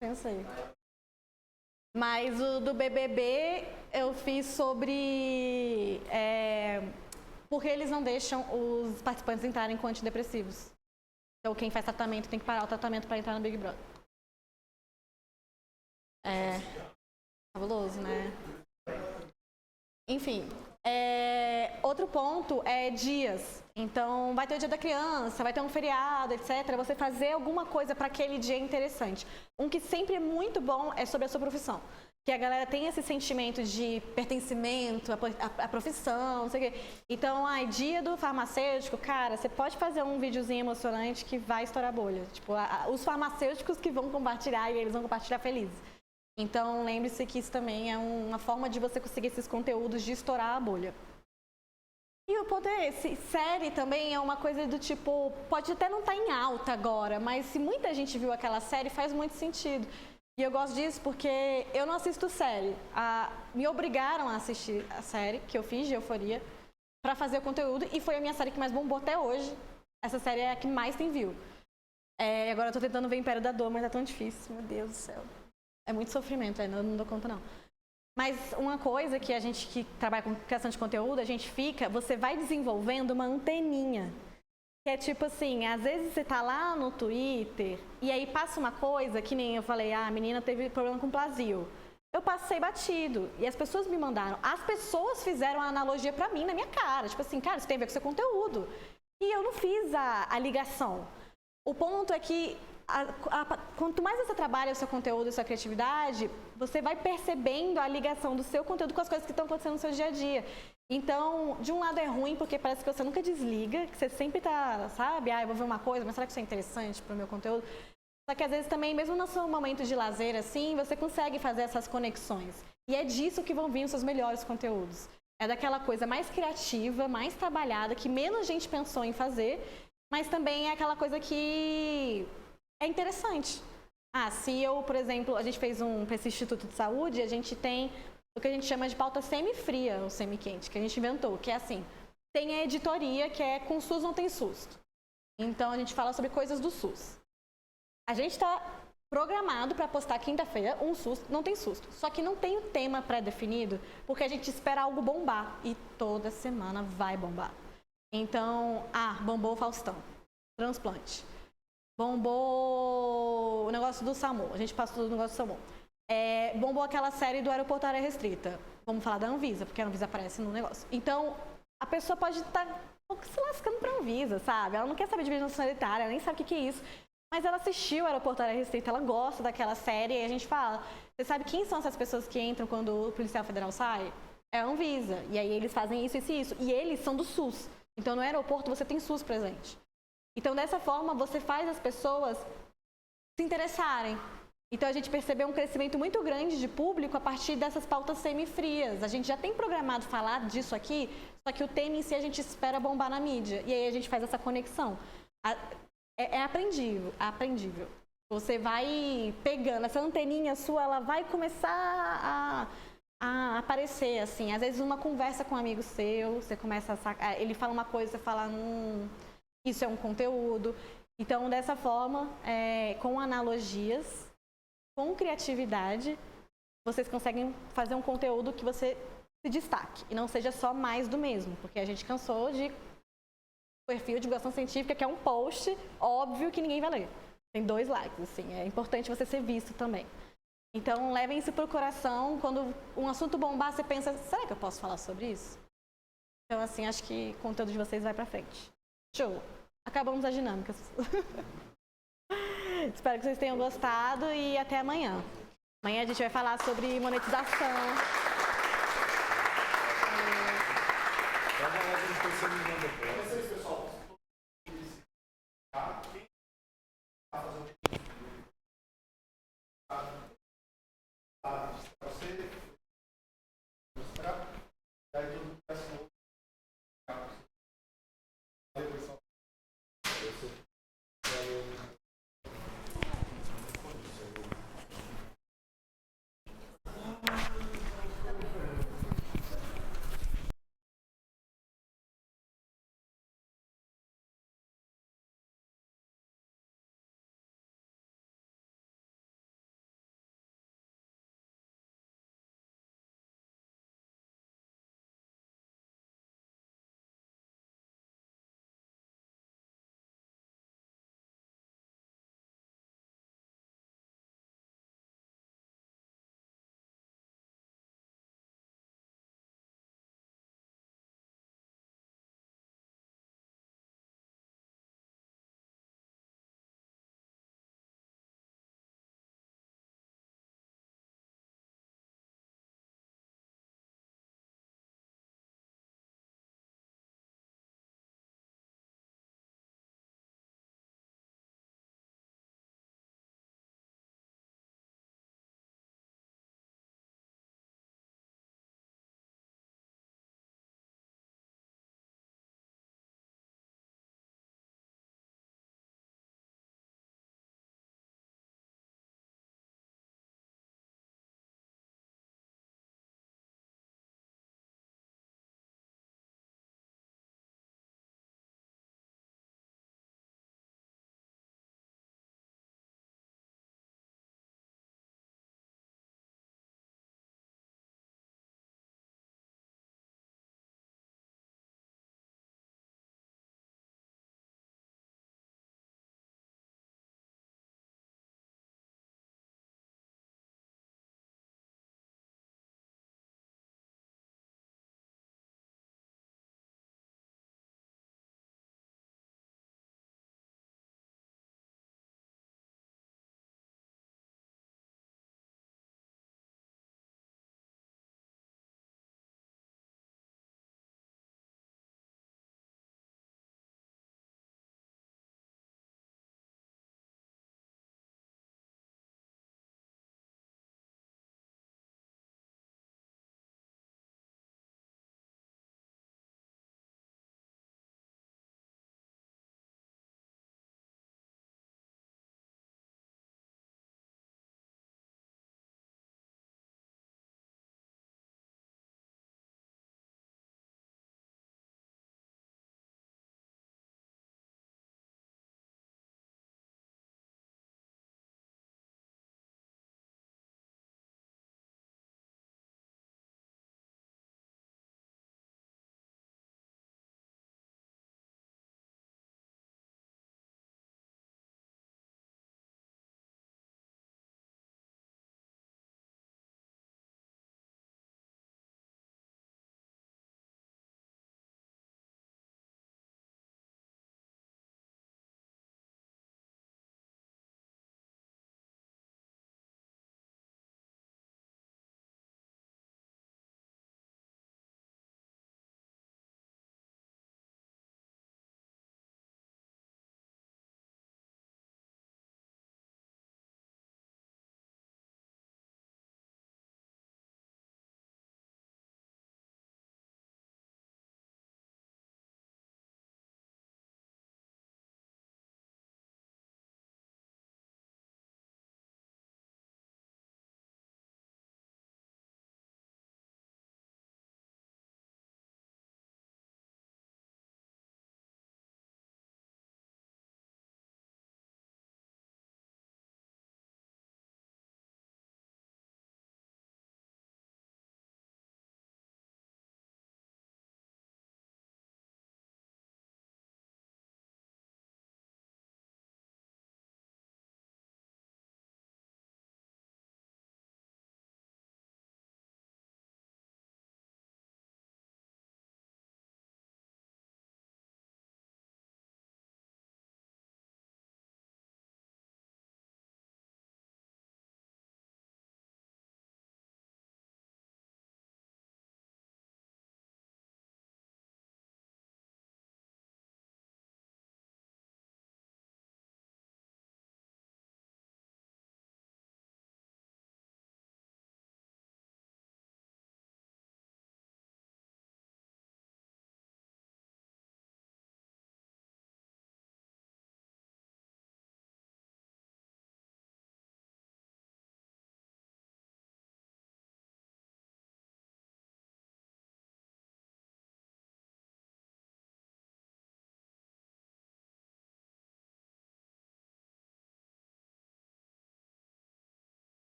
Pensei. Mas o do BBB eu fiz sobre porque eles não deixam os participantes entrarem com antidepressivos. Então quem faz tratamento tem que parar o tratamento para entrar no Big Brother. Fabuloso, né? Enfim, outro ponto é dias. Então, vai ter o dia da criança, vai ter um feriado, etc. Você fazer alguma coisa para aquele dia interessante. Um que sempre é muito bom é sobre a sua profissão. Que a galera tem esse sentimento de pertencimento à profissão, não sei o quê. Então, dia do farmacêutico, cara, você pode fazer um videozinho emocionante que vai estourar a bolha. Tipo, os farmacêuticos que vão compartilhar e eles vão compartilhar felizes. Então, lembre-se que isso também é uma forma de você conseguir esses conteúdos de estourar a bolha. E o ponto é esse. Série também é uma coisa do tipo, pode até não estar em alta agora, mas se muita gente viu aquela série, faz muito sentido. E eu gosto disso porque eu não assisto série. Me obrigaram a assistir a série que eu fiz de Euforia para fazer o conteúdo e foi a minha série que mais bombou até hoje. Essa série é a que mais tem view. Agora eu tô tentando ver Império da Dor, mas é tão difícil, meu Deus do céu. É muito sofrimento, ainda não dou conta não. Mas uma coisa que a gente que trabalha com criação de conteúdo, você vai desenvolvendo uma anteninha. Que é tipo assim, às vezes você tá lá no Twitter e aí passa uma coisa, que nem eu falei, a menina teve problema com plasio. Eu passei batido e as pessoas me mandaram. As pessoas fizeram a analogia pra mim, na minha cara. Tipo assim, cara, isso tem a ver com seu conteúdo. E eu não fiz a ligação. O ponto é que quanto mais você trabalha o seu conteúdo e a sua criatividade, você vai percebendo a ligação do seu conteúdo com as coisas que estão acontecendo no seu dia a dia. Então, de um lado é ruim, porque parece que você nunca desliga, que você sempre tá, sabe? Eu vou ver uma coisa, mas será que isso é interessante para o meu conteúdo? Só que às vezes também, mesmo no seu momento de lazer, assim, você consegue fazer essas conexões. E é disso que vão vir os seus melhores conteúdos. É daquela coisa mais criativa, mais trabalhada, que menos gente pensou em fazer, mas também é aquela coisa que é interessante. Se eu, por exemplo, a gente fez para esse Instituto de Saúde, a gente tem o que a gente chama de pauta semi-fria ou semi-quente, que a gente inventou, que é assim, tem a editoria, que é com SUS não tem susto. Então, a gente fala sobre coisas do SUS. A gente está programado para postar quinta-feira um susto, não tem susto. Só que não tem o tema pré-definido, porque a gente espera algo bombar. E toda semana vai bombar. Então, bombou o Faustão, transplante. Bombou o negócio do SAMU, a gente passou do negócio do SAMU. Bombou aquela série do Aeroporto Área Restrita. Vamos falar da Anvisa, porque a Anvisa aparece no negócio. Então, a pessoa pode estar um pouco se lascando pra Anvisa, sabe? Ela não quer saber de vigilância sanitária, ela nem sabe o que é isso. Mas ela assistiu o Aeroporto Área Restrita, ela gosta daquela série, e a gente fala, você sabe quem são essas pessoas que entram quando o policial federal sai? É a Anvisa. E aí eles fazem isso, isso e isso. E eles são do SUS. Então, no aeroporto, você tem SUS presente. Então, dessa forma, você faz as pessoas se interessarem. Então, a gente percebeu um crescimento muito grande de público a partir dessas pautas semifrias. A gente já tem programado falar disso aqui, só que o tema em si a gente espera bombar na mídia. E aí a gente faz essa conexão. É aprendível. Você vai pegando, essa anteninha sua, ela vai começar a aparecer, assim. Às vezes, uma conversa com um amigo seu, você começa a sacar, ele fala uma coisa, você fala, isso é um conteúdo. Então, dessa forma, com analogias, com criatividade, vocês conseguem fazer um conteúdo que você se destaque e não seja só mais do mesmo, porque a gente cansou de perfil de divulgação científica, que é um post óbvio que ninguém vai ler. Tem 2 likes, assim, é importante você ser visto também. Então, levem isso pro coração, quando um assunto bombar, você pensa, será que eu posso falar sobre isso? Então, assim, acho que o conteúdo de vocês vai pra frente. Show! Acabamos as dinâmicas. Espero que vocês tenham gostado e até amanhã. Amanhã a gente vai falar sobre monetização. Vai falar de pessoa me depois.